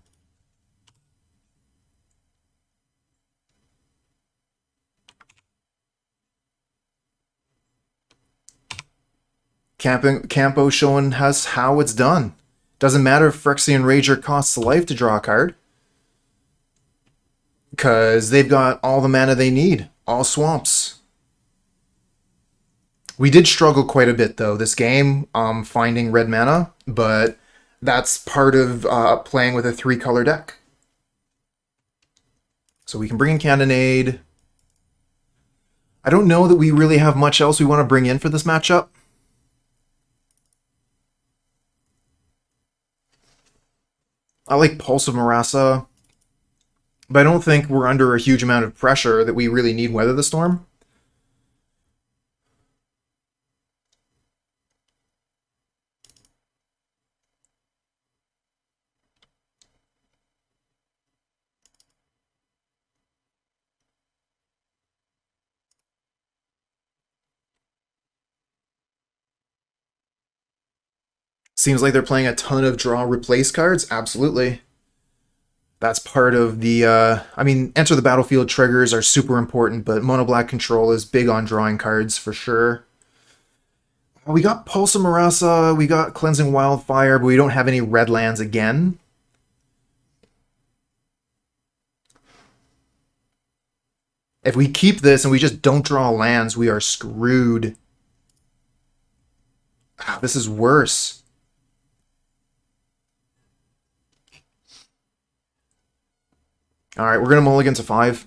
Campo showing us how it's done. Doesn't matter if Phyrexian Rager costs a life to draw a card, because they've got all the mana they need. All swamps. We did struggle quite a bit, though, this game, finding red mana, but that's part of playing with a 3-color deck. So we can bring in Cannonade. I don't know that we really have much else we want to bring in for this matchup. I like Pulse of Murasa, but I don't think we're under a huge amount of pressure that we really need Weather the Storm. Seems like they're playing a ton of draw replace cards. Absolutely. That's part of the, I mean, enter the battlefield triggers are super important, but mono black control is big on drawing cards for sure. We got Pulse of Murasa, we got Cleansing Wildfire, but we don't have any red lands again. If we keep this and we just don't draw lands, we are screwed. This is worse. Alright, we're going to mulligan to 5.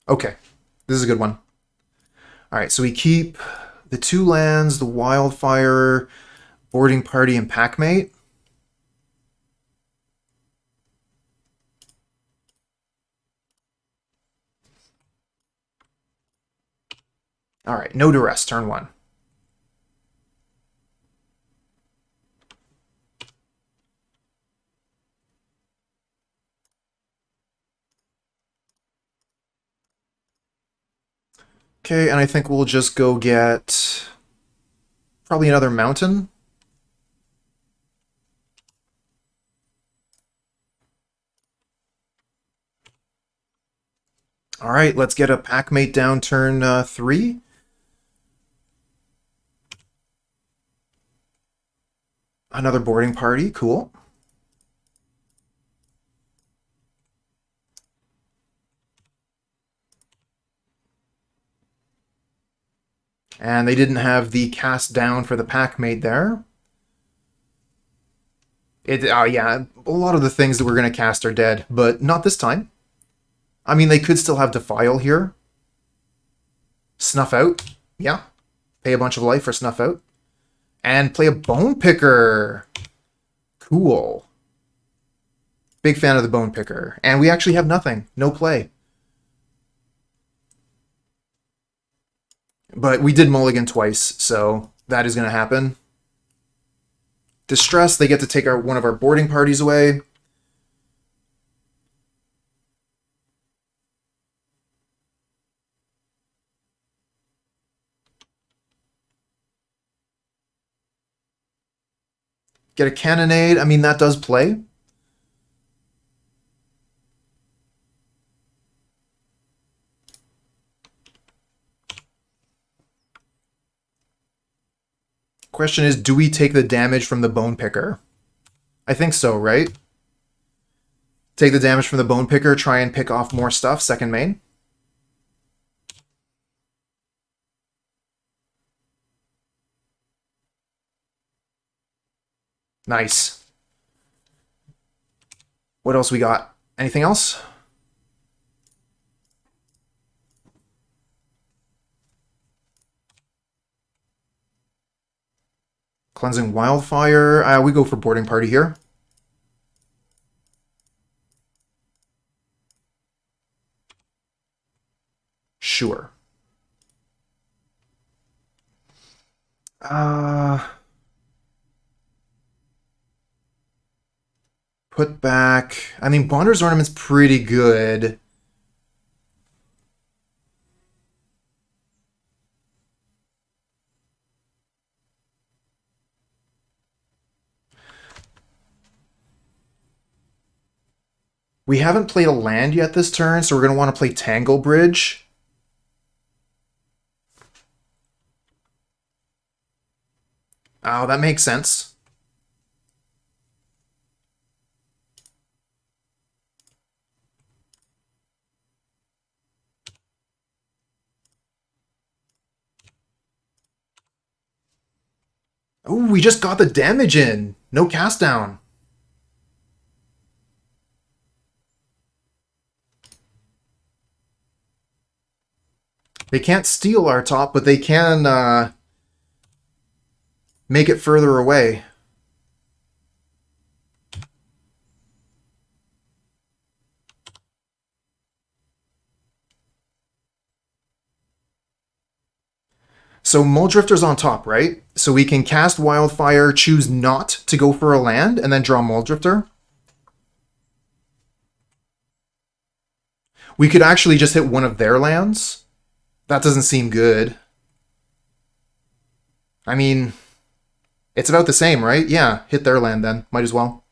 Okay, this is a good one. Alright, so we keep the 2 lands, the Wildfire, Boarding Party, and Packmate. Alright, no duress, turn 1. Okay, and I think we'll just go get probably another mountain. All right, let's get a Packmate down turn 3. Another boarding party, cool. And they didn't have the cast down for the Packmate there. Yeah, a lot of the things that we're going to cast are dead, but not this time. I mean, they could still have Defile here. Snuff Out, yeah. Pay a bunch of life for Snuff Out. And play a Bone Picker. Cool. Big fan of the Bone Picker. And we actually have nothing. No play. But we did mulligan twice, so that is going to happen. Distress, they get to take one of our boarding parties away. Get a Cannonade. I mean, that does play. Question is, do we take the damage from the Bone Picker? I think so, right? Take the damage from the Bone Picker, try and pick off more stuff, second main. Nice. What else we got? Anything else? Cleansing Wildfire. We go for boarding party here. Sure. Put back. I mean, Bonder's Ornament's pretty good. We haven't played a land yet this turn, so we're going to want to play Tanglepool Bridge. Oh, that makes sense. Oh, we just got the damage in. No cast down. They can't steal our top, but they can make it further away. So Mulldrifter's on top, right? So we can cast Wildfire, choose not to go for a land, and then draw Mulldrifter. We could actually just hit one of their lands. That doesn't seem good. I mean, it's about the same, right? Yeah, hit their land then. Might as well.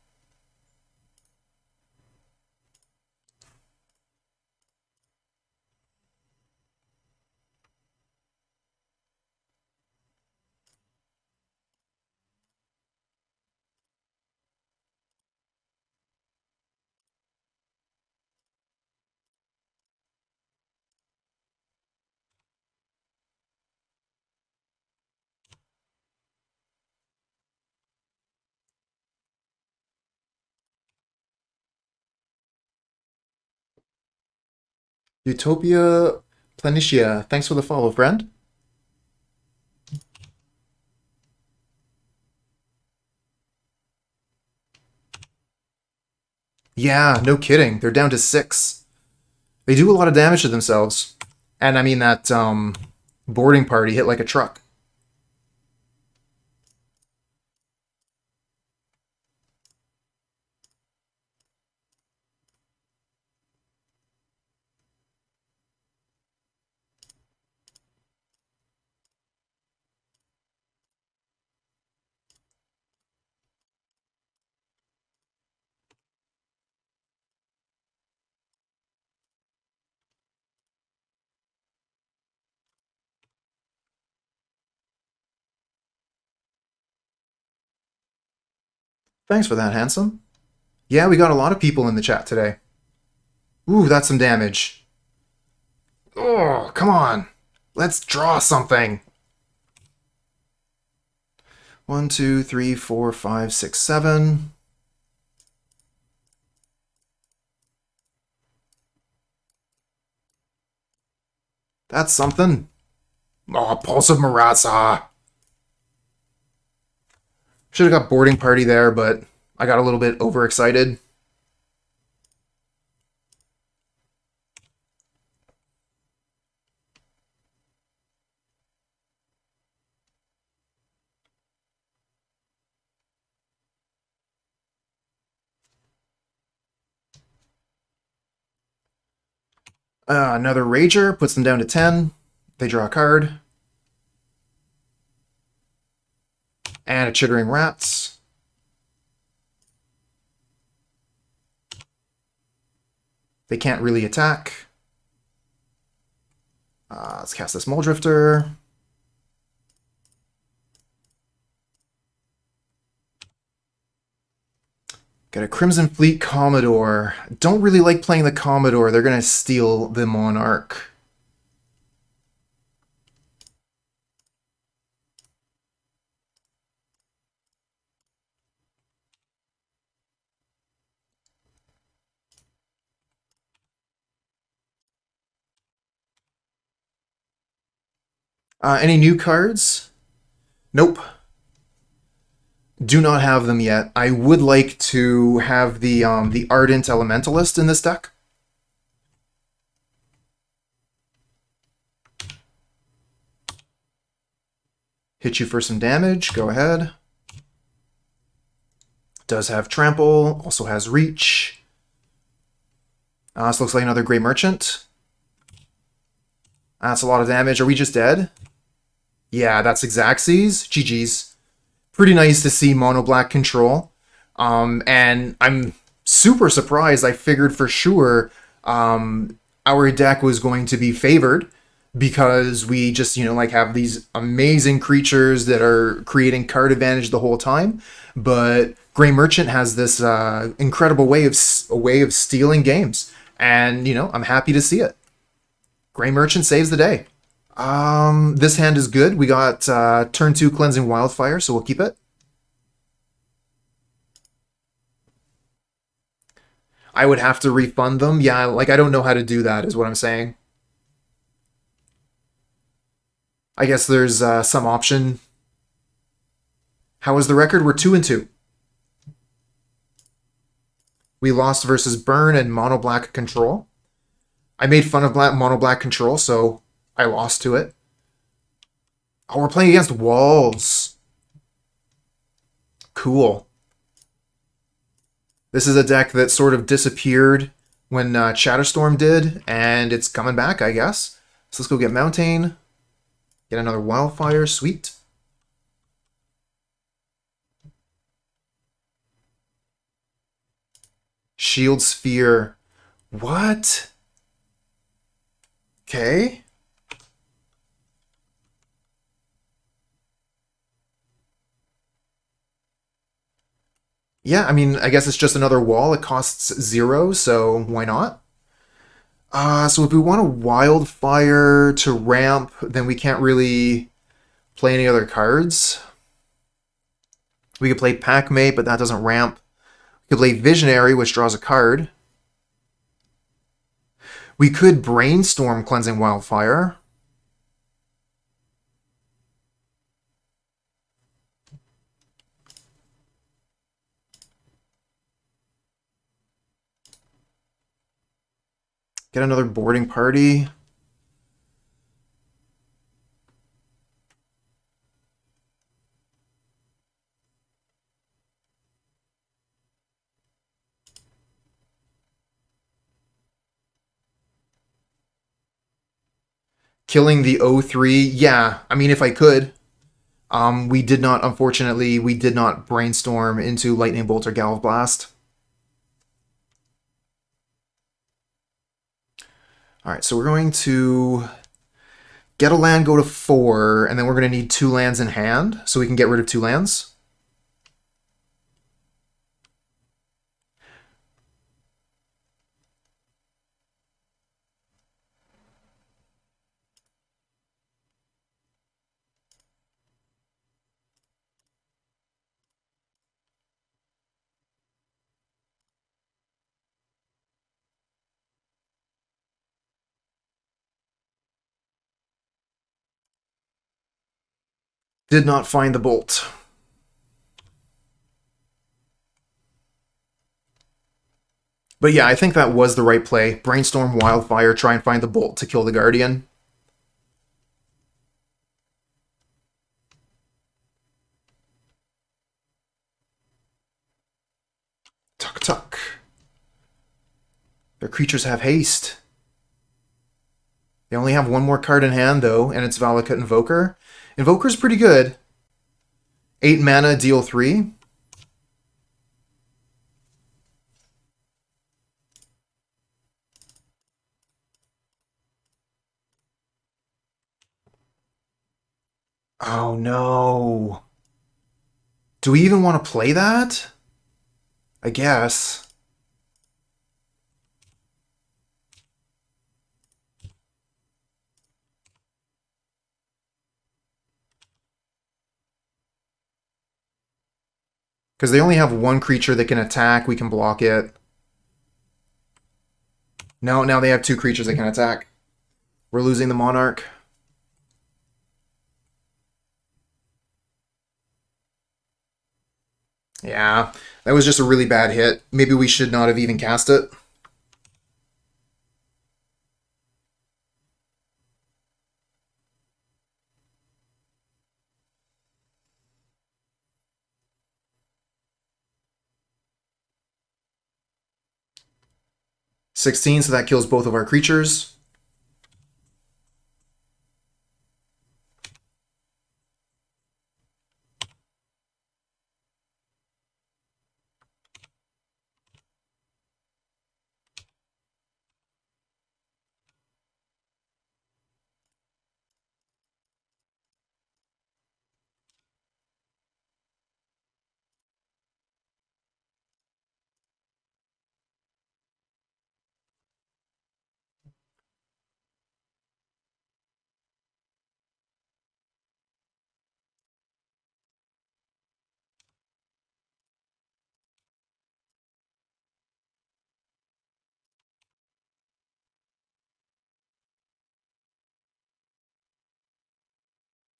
Utopia Planitia, thanks for the follow, friend. Yeah, no kidding. They're down to 6. They do a lot of damage to themselves. And I mean that boarding party hit like a truck. Thanks for that, handsome. Yeah, we got a lot of people in the chat today. Ooh, that's some damage. Oh, come on. Let's draw something. 1, 2, 3, 4, 5, 6, 7. That's something. Oh, Pulse of Murasa. Should have got boarding party there, but I got a little bit overexcited. Another Rager puts them down to 10. They draw a card. And a Chittering Rats. They can't really attack. Let's cast this Mulldrifter. Got a Crimson Fleet Commodore. Don't really like playing the Commodore. They're going to steal the Monarch. Any new cards? Nope. Do not have them yet. I would like to have the Ardent Elementalist in this deck. Hit you for some damage. Go ahead. Does have Trample. Also has Reach. This looks like another Grey Merchant. That's a lot of damage. Are we just dead? Yeah, that's Xaxes. GG's. Pretty nice to see mono black control. And I'm super surprised. I figured for sure our deck was going to be favored because we just, like have these amazing creatures that are creating card advantage the whole time. But Grey Merchant has this incredible way of stealing games. And, I'm happy to see it. Grey Merchant saves the day. This hand is good. We got turn 2 Cleansing Wildfire, so we'll keep it. I would have to refund them. Yeah, I don't know how to do that, is what I'm saying. I guess there's some option. How is the record? We're 2-2. We lost versus Burn and Mono Black Control. I made fun of Mono Black Control, so I lost to it. Oh, we're playing against walls. Cool. This is a deck that sort of disappeared when Shatterstorm did, and it's coming back, I guess. So let's go get Mountain. Get another Wildfire. Sweet. Shield Sphere. What? Okay. Yeah, I mean, I guess it's just another wall. It costs 0, so why not? So if we want a Wildfire to ramp, then we can't really play any other cards. We could play Packmate, but that doesn't ramp. We could play Visionary, which draws a card. We could Brainstorm Cleansing Wildfire. Get another boarding party. Killing the 0-3, yeah, I mean, if I could. We did not, unfortunately, we did not Brainstorm into Lightning Bolt or Galvblast. Alright, so we're going to get a land, go to 4, and then we're going to need 2 lands in hand, so we can get rid of 2 lands. Did not find the bolt. But yeah, I think that was the right play. Brainstorm, Wildfire, try and find the bolt to kill the Guardian. Tuck, tuck. Their creatures have haste. They only have one more card in hand, though, and it's Valakut Invoker. Invoker's pretty good. 8 mana, deal 3. Oh no. Do we even want to play that? I guess. Because they only have one creature that can attack, we can block it. No, now they have 2 creatures that can attack. We're losing the Monarch. Yeah, that was just a really bad hit. Maybe we should not have even cast it. $16, so that kills both of our creatures.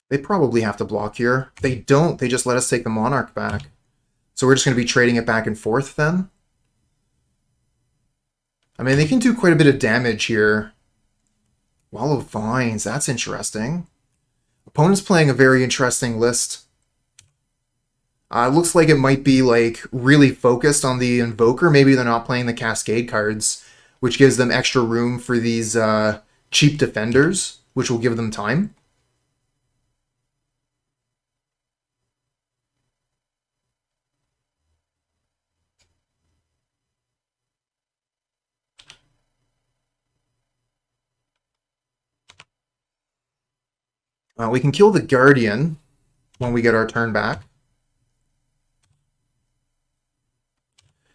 They probably have to block here. They don't. They just let us take the Monarch back. So we're just going to be trading it back and forth then? I mean, they can do quite a bit of damage here. Wall of Vines, that's interesting. Opponent's playing a very interesting list. It looks like it might be like really focused on the Invoker. Maybe they're not playing the Cascade cards. which gives them extra room for these cheap defenders, which will give them time. We can kill the Guardian when we get our turn back.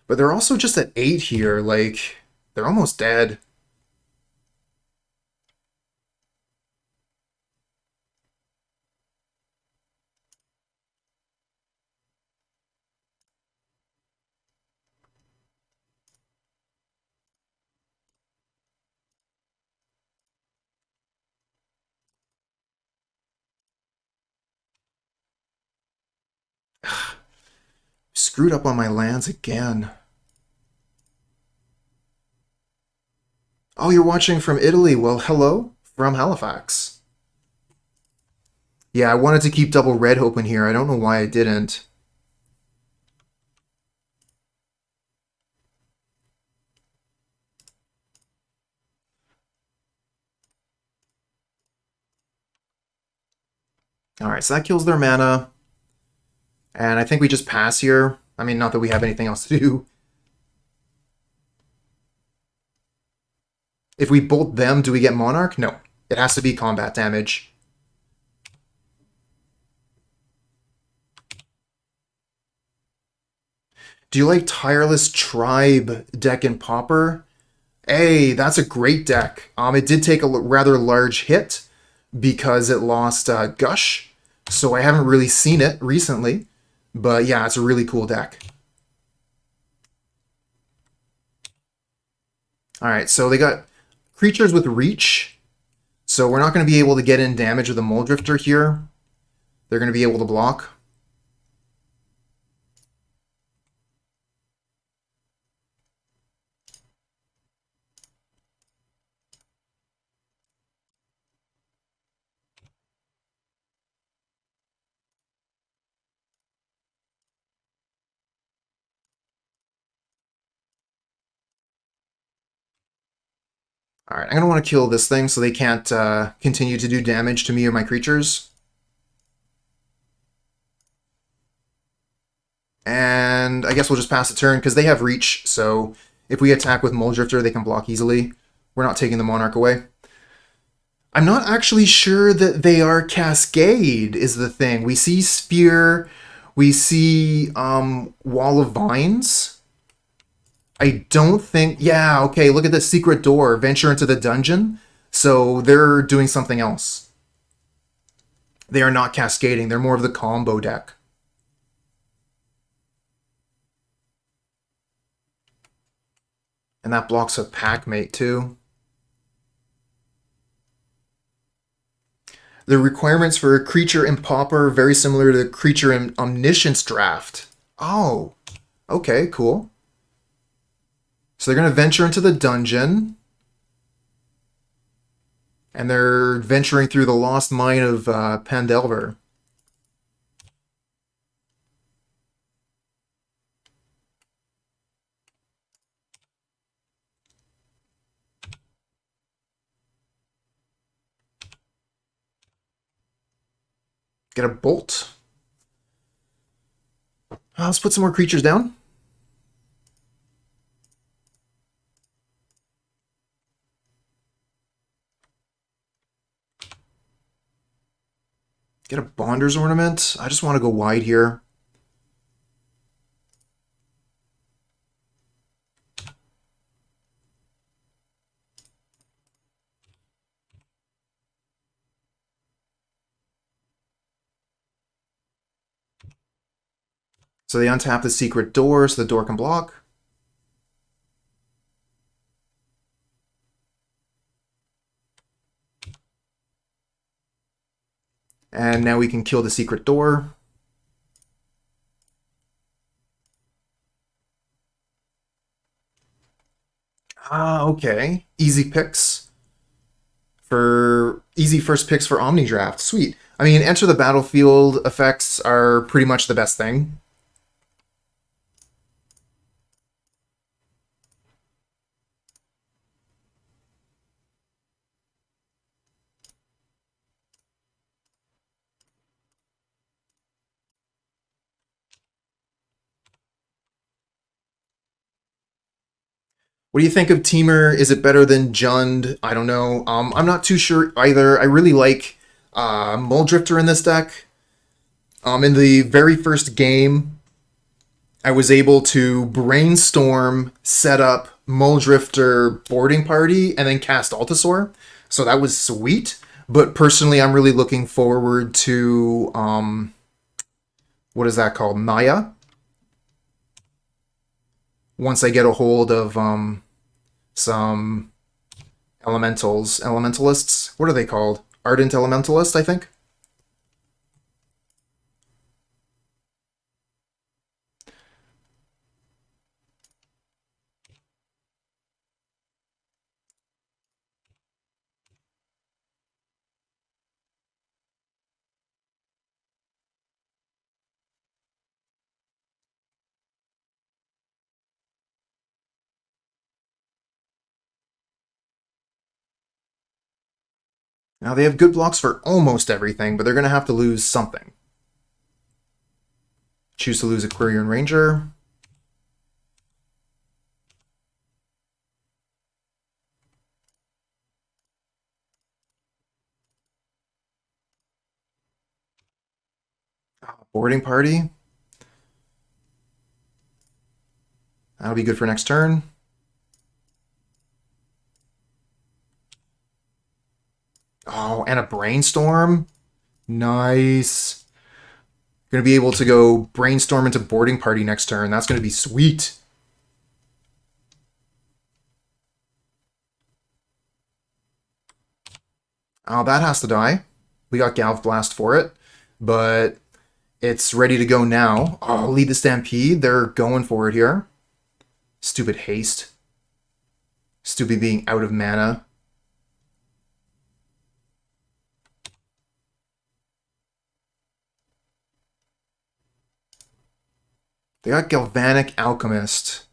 But they're also just at 8 here, like, they're almost dead. Screwed up on my lands again. Oh, you're watching from Italy. Well, hello from Halifax. Yeah, I wanted to keep double red open here. I don't know why I didn't. Alright, so that kills their mana. And I think we just pass here. I mean, not that we have anything else to do. If we bolt them, do we get Monarch? No. It has to be combat damage. Do you like Tireless Tribe deck in Pauper? Hey, that's a great deck. It did take a rather large hit because it lost Gush, so I haven't really seen it recently. But yeah, it's a really cool deck. Alright, so they got creatures with reach, so we're not going to be able to get in damage with a Mulldrifter here. They're going to be able to block. Alright, I'm going to want to kill this thing so they can't continue to do damage to me or my creatures. And I guess we'll just pass the turn because they have reach, so if we attack with Mulldrifter, they can block easily. We're not taking the Monarch away. I'm not actually sure that they are Cascade, is the thing. We see Sphere, we see Wall of Vines. I don't think... Yeah, okay, look at the secret door. Venture into the dungeon. So they're doing something else. They are not cascading. They're more of the combo deck. And that blocks a Packmate, too. The requirements for a creature in Pauper are very similar to the creature in Omniscience draft. Oh, okay, cool. So they're going to venture into the dungeon. And they're venturing through the lost mine of Pandelver. Get a bolt. Let's put some more creatures down. Get a Bonder's Ornament. I just want to go wide here. So they untap the secret door so the door can block. And now we can kill the secret door. Okay. Easy picks. Easy first picks for Omni Draft. Sweet. I mean, enter the battlefield effects are pretty much the best thing. What do you think of Temur? Is it better than Jund? I don't know. I'm not too sure either. I really like Mulldrifter in this deck. In the very first game, I was able to Brainstorm, set up Mulldrifter boarding party, and then cast Altisaur. So that was sweet. But personally, I'm really looking forward to, what is that called? Maya. Once I get a hold of some elementalists. What are they called? Ardent Elementalist, I think. Now they have good blocks for almost everything, but they're going to have to lose something. Choose to lose a Quirion Ranger. Boarding party. That'll be good for next turn. Oh, and a Brainstorm. Nice. Going to be able to go Brainstorm into boarding party next turn. That's going to be sweet. Oh, that has to die. We got Galvblast for it, but it's ready to go now. Oh, lead the Stampede. They're going for it here. Stupid haste. Stupid being out of mana. They got Galvanic Alchemist,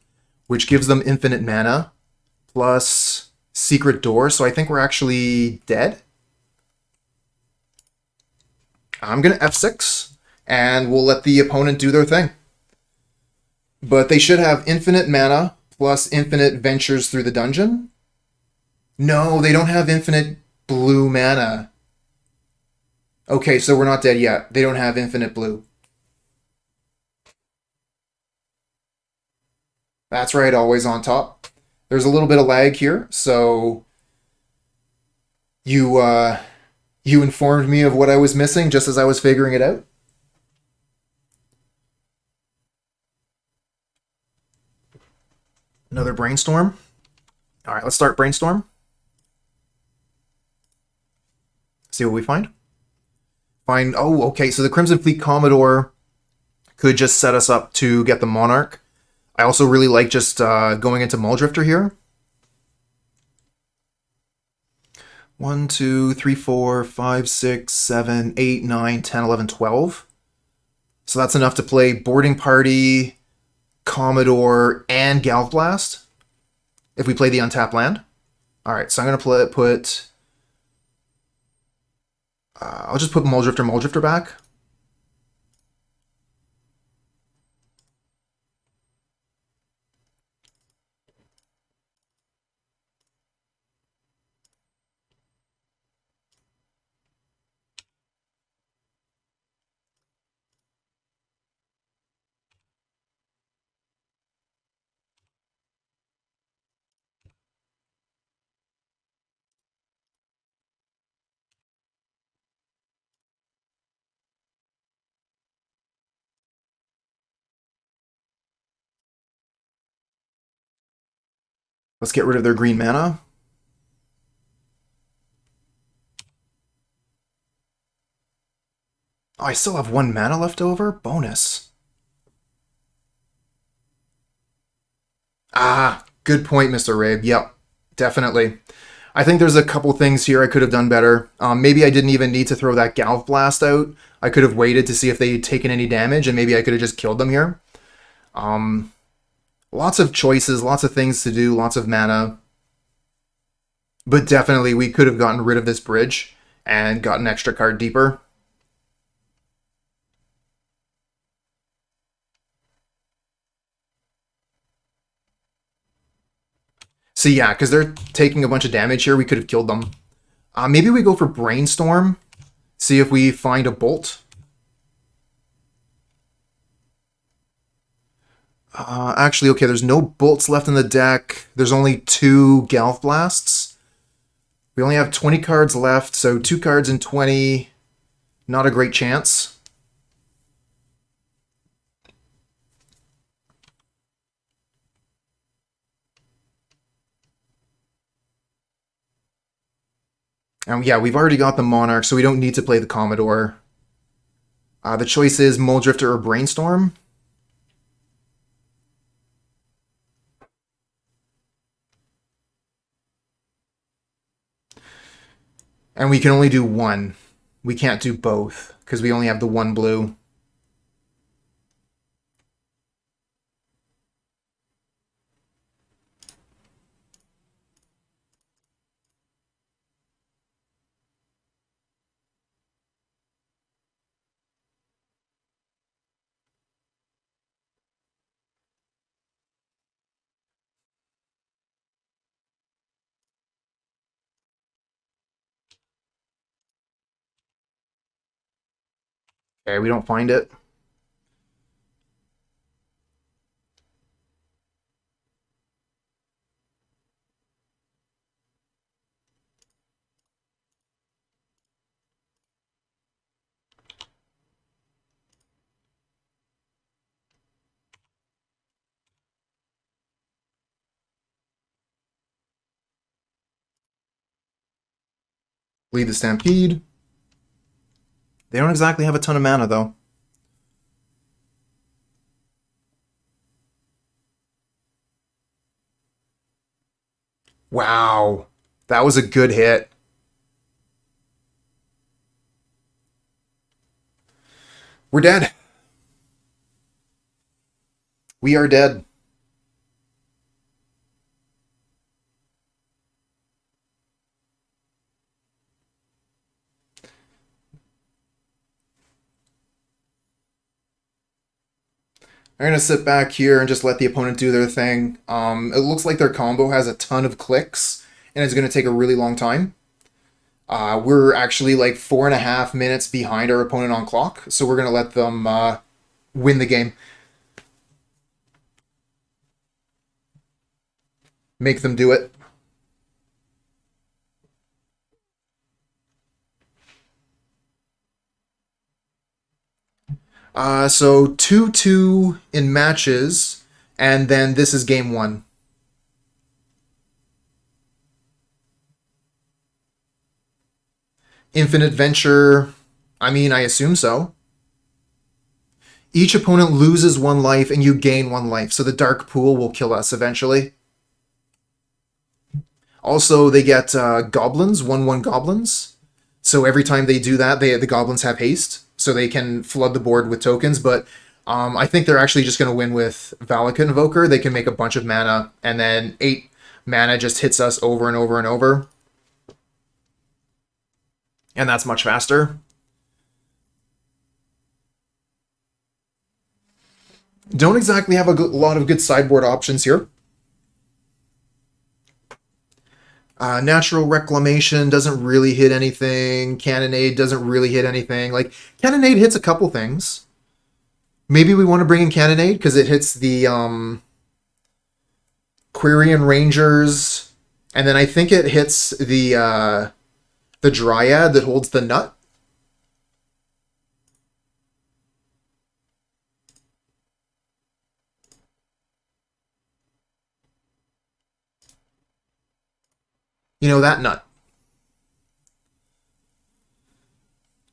which gives them infinite mana, plus Secret Door, so I think we're actually dead. I'm going to F6, and we'll let the opponent do their thing. But they should have infinite mana, plus infinite ventures through the dungeon. No, they don't have infinite blue mana. Okay, so we're not dead yet. They don't have infinite blue. That's right, always on top. There's a little bit of lag here, so you informed me of what I was missing just as I was figuring it out. Another Brainstorm. All right, let's start Brainstorm. See what we find. Oh, okay, so the Crimson Fleet Commodore could just set us up to get the Monarch. I also really like just going into Mulldrifter here. 1, 2, 3, 4, 5, 6, 7, 8, 9, 10, 11, 12. So that's enough to play Boarding Party, Commodore, and Galvblast if we play the untapped land. All right, so I'm going to put... I'll just put Mulldrifter back. Let's get rid of their green mana. Oh, I still have 1 mana left over? Bonus. Ah, good point, Mr. Rabe. Yep, definitely. I think there's a couple things here I could have done better. Maybe I didn't even need to throw that Galvblast out. I could have waited to see if they had taken any damage, and maybe I could have just killed them here. Lots of choices, lots of things to do, lots of mana. But definitely we could have gotten rid of this bridge and gotten an extra card deeper. See, yeah, because they're taking a bunch of damage here. We could have killed them. Maybe we go for Brainstorm. See if we find a bolt. Actually, okay, there's no bolts left in the deck. There's only 2 Galvblasts. We only have 20 cards left, so 2 cards in 20. Not a great chance. And yeah, we've already got the Monarch, so we don't need to play the Commodore. The choice is Mulldrifter or Brainstorm. And we can only do one. We can't do both, because we only have the 1 blue. Okay, we don't find it. Lead the Stampede. They don't exactly have a ton of mana, though. Wow. That was a good hit. We're dead. We are dead. I'm going to sit back here and just let the opponent do their thing. It looks like their combo has a ton of clicks, and it's going to take a really long time. We're actually like 4.5 minutes behind our opponent on clock, so we're going to let them win the game. Make them do it. So 2-2 in matches, and then this is game 1. Infinite Venture, I mean, I assume so. Each opponent loses 1 life and you gain 1 life, so the Dark Pool will kill us eventually. Also, they get goblins, 1/1 goblins. So every time they do that, the goblins have haste, so they can flood the board with tokens. But I think they're actually just going to win with Valak Invoker. They can make a bunch of mana, and then 8 mana just hits us over and over and over. And that's much faster. Don't exactly have a lot of good sideboard options here. Natural Reclamation doesn't really hit anything. Cannonade doesn't really hit anything. Like, Cannonade hits a couple things. Maybe we want to bring in Cannonade because it hits the Quirion Rangers, and then I think it hits the Dryad that holds the nut. You know, that nut.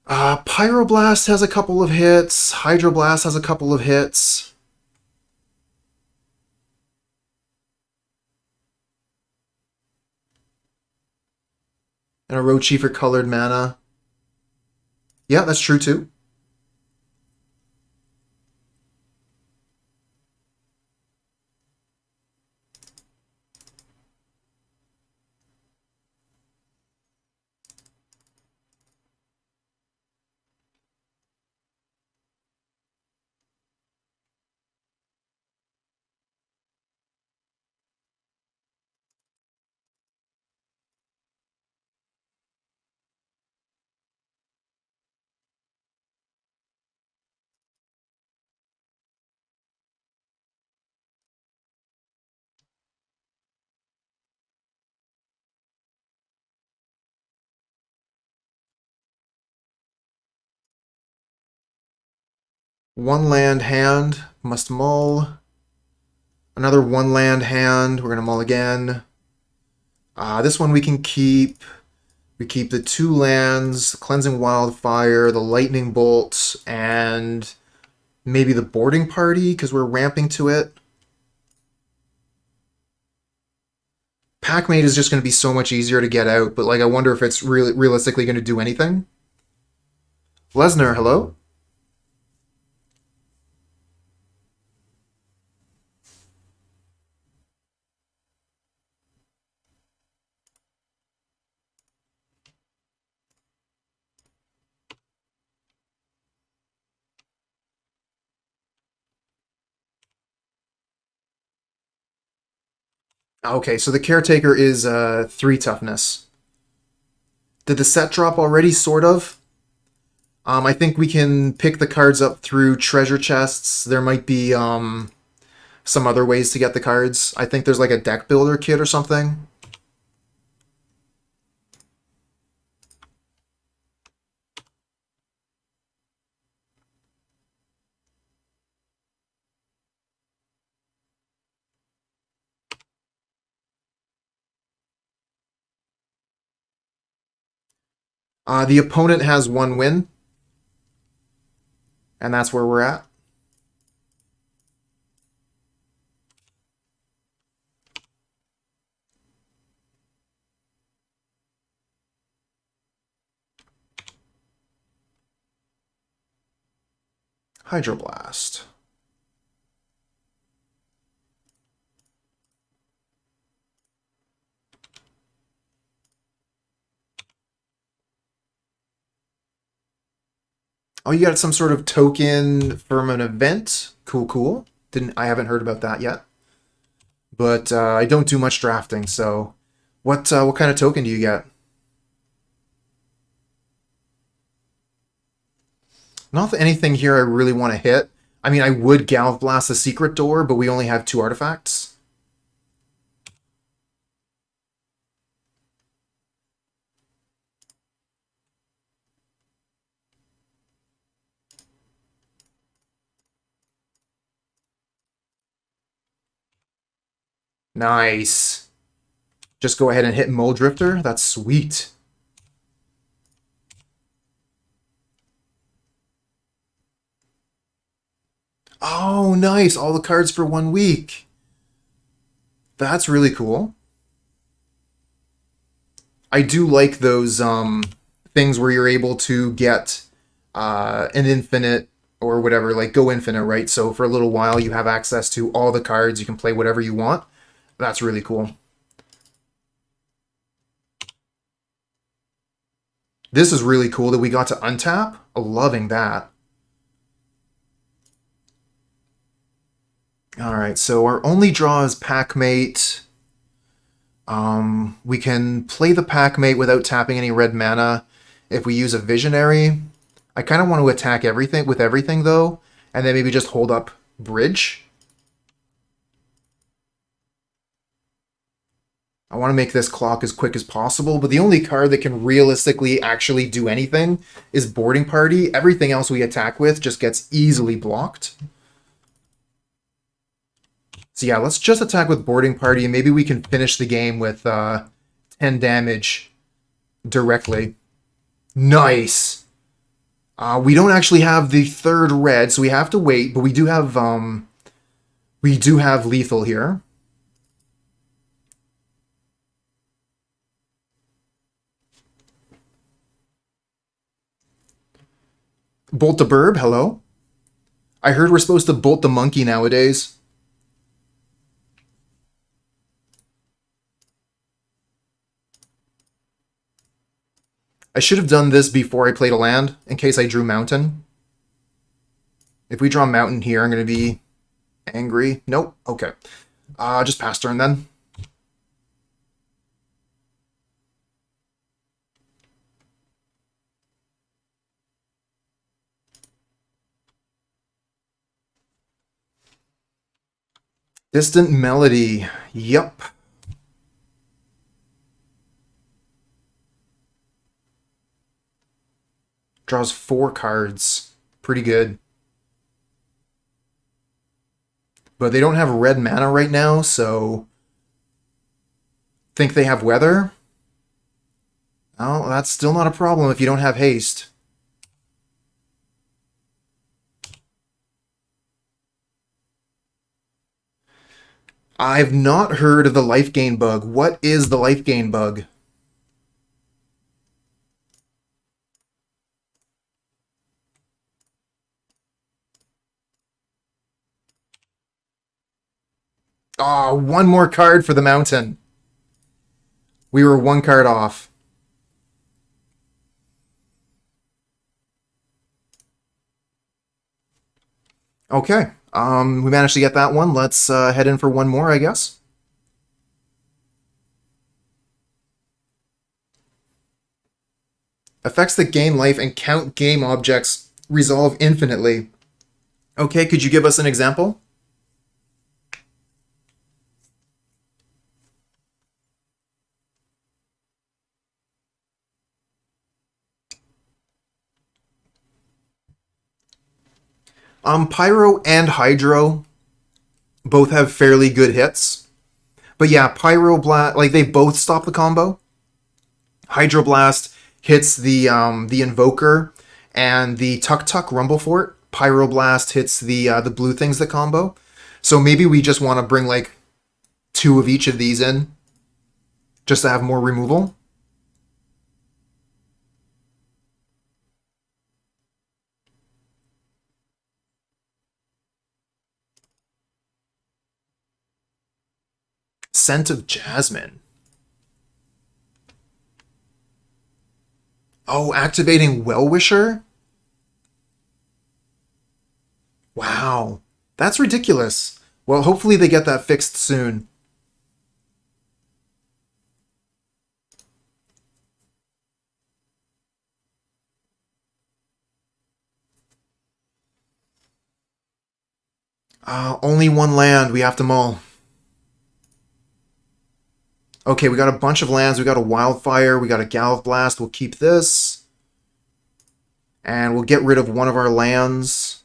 Pyroblast has a couple of hits. Hydroblast has a couple of hits. And a Rochi for colored mana. Yeah, that's true too. One land hand, must mull. Another one land hand, we're going to mull again. This one we can keep. We keep the 2 lands, Cleansing Wildfire, the Lightning Bolts, and maybe the Boarding Party, because we're ramping to it. Packmate is just going to be so much easier to get out, but like I wonder if it's really realistically going to do anything. Lesnar, hello? Okay, so the Caretaker is 3 toughness. Did the set drop already, sort of? I think we can pick the cards up through treasure chests. There might be some other ways to get the cards. I think there's like a deck builder kit or something. The opponent has 1 win, and that's where we're at. Hydroblast. Oh, you got some sort of token from an event? Cool, cool. I haven't heard about that yet. But I don't do much drafting, so what kind of token do you get? Not that anything here I really want to hit. I mean, I would Galvblast the secret door, but we only have 2 artifacts. Nice. Just go ahead and hit Mulldrifter. That's sweet. Oh, nice. All the cards for 1 week. That's really cool. I do like those things where you're able to get an infinite or whatever, like go infinite, right? So for a little while you have access to all the cards. You can play whatever you want. That's really cool. This is really cool that we got to untap. Loving that. Alright, so our only draw is Packmate. We can play the Packmate without tapping any red mana if we use a Visionary. I kind of want to attack everything with everything, though, and then maybe just hold up Bridge. I want to make this clock as quick as possible, but the only card that can realistically actually do anything is Boarding Party. Everything else we attack with just gets easily blocked. So yeah, let's just attack with Boarding Party, and maybe we can finish the game with 10 damage directly. Nice! We don't actually have the 3rd red, so we have to wait, but we do have lethal here. Bolt the Burb, hello? I heard we're supposed to bolt the monkey nowadays. I should have done this before I played a land, in case I drew Mountain. If we draw Mountain here, I'm going to be angry. Nope, okay. Just pass turn then. Distant Melody, yep. Draws 4 cards. Pretty good. but they don't have red mana right now, so think they have weather. Oh, that's still not a problem if you don't have haste. I've not heard of the life gain bug. What is the life gain bug? Oh, one more card for the mountain. We were one card off. Okay. We managed to get that one. Let's head in for one more, I guess. Effects that gain life and count game objects resolve infinitely. Okay, could you give us an example? Pyro and Hydro both have fairly good hits. But yeah, Pyroblast, like, they both stop the combo. Hydroblast hits the Invoker and the Tuk Tuk Rumblefort. Pyroblast hits the blue things that combo. So maybe we just want to bring like 2 of each of these in, just to have more removal. Scent of Jasmine. Oh, activating Well-Wisher? Wow. That's ridiculous. Well, hopefully they get that fixed soon. Only one land. We have to mull. Okay, we got a bunch of lands. We got a Wildfire. We got a Galvanic Blast. We'll keep this. And we'll get rid of one of our lands.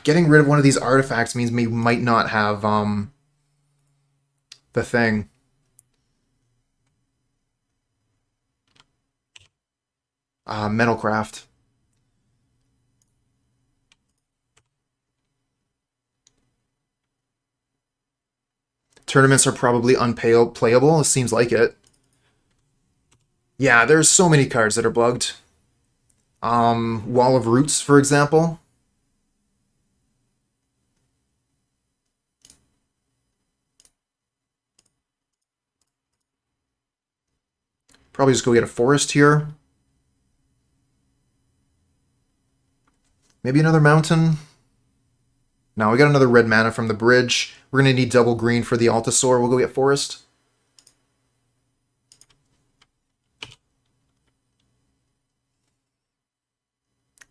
Getting rid of one of these artifacts means we might not have the thing. Metalcraft. Tournaments are probably unplayable. It seems like it. Yeah, there's so many cards that are bugged. Wall of Roots, for example. Probably just go get a forest here. Maybe another mountain. No, we got another red mana from the bridge. We're going to need double green for the Altisaur. We'll go get forest.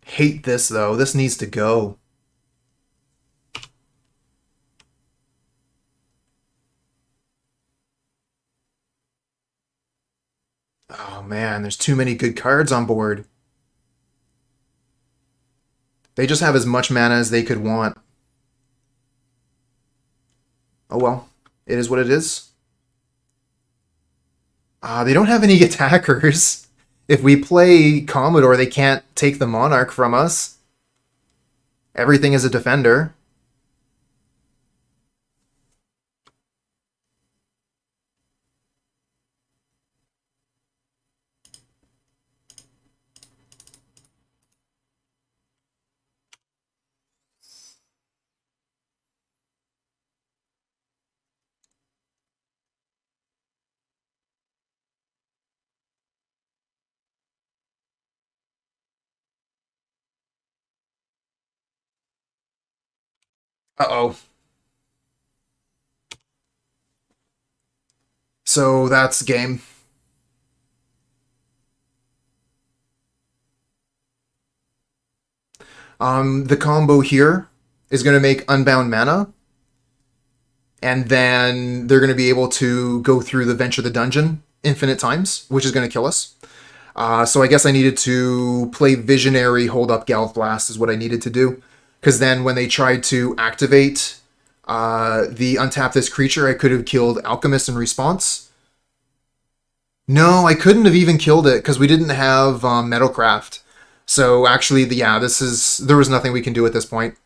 Hate this, though. This needs to go. Oh, man. There's too many good cards on board. They just have as much mana as they could want. Oh well, it is what it is. They don't have any attackers. If we play Commodore, they can't take the Monarch from us. Everything is a defender. Uh-oh. So that's game. The combo here is going to make Unbound Mana. And then they're going to be able to go through the Venture the Dungeon infinite times, which is going to kill us. So I guess I needed to play Visionary, hold up Galvblast is what I needed to do. Because then when they tried to activate the untap this creature, I could have killed Alchemist in response. No, I couldn't have even killed it because we didn't have Metalcraft. So actually, yeah, there was nothing we can do at this point.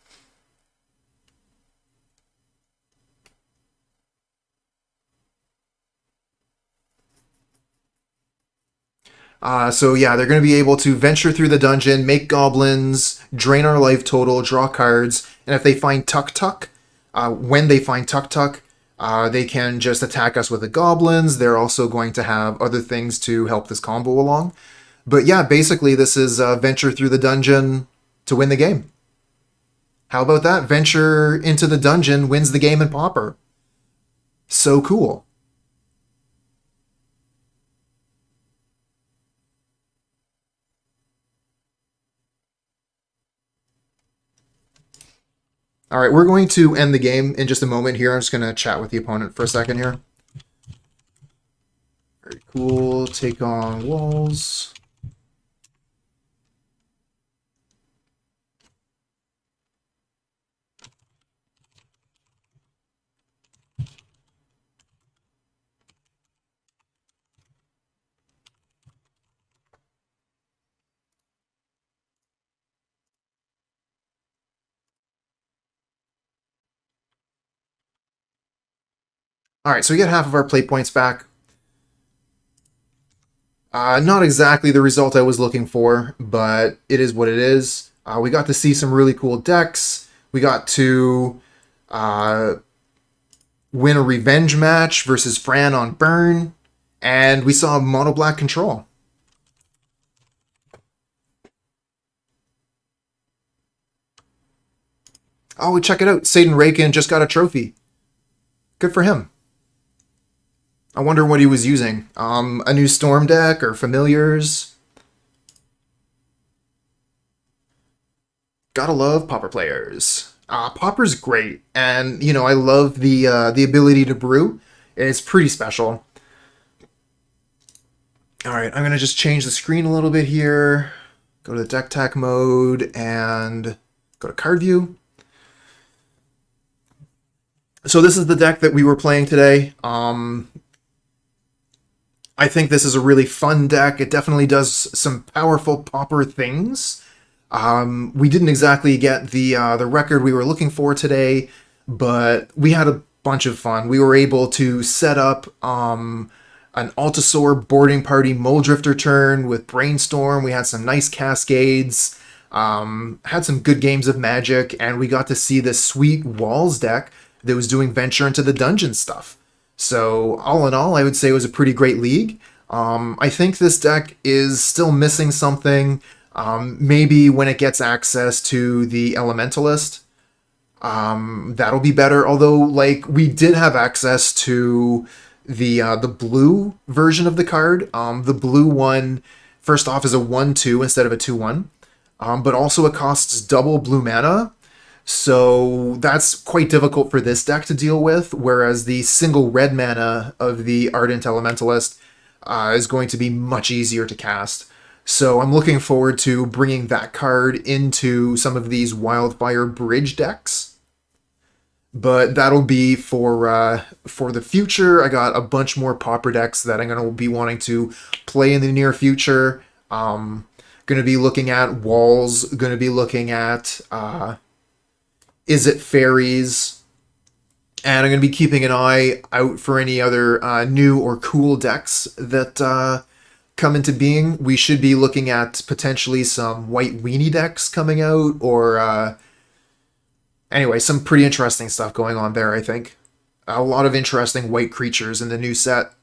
So yeah, they're going to be able to venture through the dungeon, make goblins, drain our life total, draw cards, and if they find Tuk Tuk, when they find Tuk Tuk, they can just attack us with the goblins. They're also going to have other things to help this combo along. But yeah, basically this is venture through the dungeon to win the game. How about that? Venture into the dungeon wins the game in Pauper. So cool. All right, we're going to end the game in just a moment here. I'm just going to chat with the opponent for a second here. Very cool. Take on walls. All right, so we get half of our play points back. Not exactly the result I was looking for, but it is what it is. We got to see some really cool decks. We got to win a revenge match versus Fran on Burn, and we saw mono black control. Oh, check it out. Satan Raken just got a trophy. Good for him. I wonder what he was using. A new Storm deck or Familiars? Gotta love Pauper players. Pauper's great, and you know I love the ability to brew. It's pretty special. All right, I'm gonna just change the screen a little bit here. Go to the deck tech mode and go to card view. So this is the deck that we were playing today. I think this is a really fun deck. It definitely does some powerful Pauper things. We didn't exactly get the record we were looking for today, but we had a bunch of fun. We were able to set up an Altisaur boarding party Mulldrifter turn with Brainstorm. We had some nice Cascades, had some good games of Magic, and we got to see this sweet Walls deck that was doing Venture into the Dungeon stuff. So all in all, I would say it was a pretty great league. I think this deck is still missing something. Maybe when it gets access to the Elementalist, that'll be better. Although, like, we did have access to the blue version of the card. The blue one, first off, is a 1/2 instead of a 2/1. But also it costs double blue mana. So that's quite difficult for this deck to deal with, whereas the single red mana of the Ardent Elementalist is going to be much easier to cast. So I'm looking forward to bringing that card into some of these Wildfire Bridge decks. But that'll be for the future. I got a bunch more Pauper decks that I'm going to be wanting to play in the near future. Going to be looking at Walls, going to be looking at... Is it Fairies? And I'm going to be keeping an eye out for any other new or cool decks that come into being. We should be looking at potentially some white weenie decks coming out, or anyway, some pretty interesting stuff going on there, I think. A lot of interesting white creatures in the new set.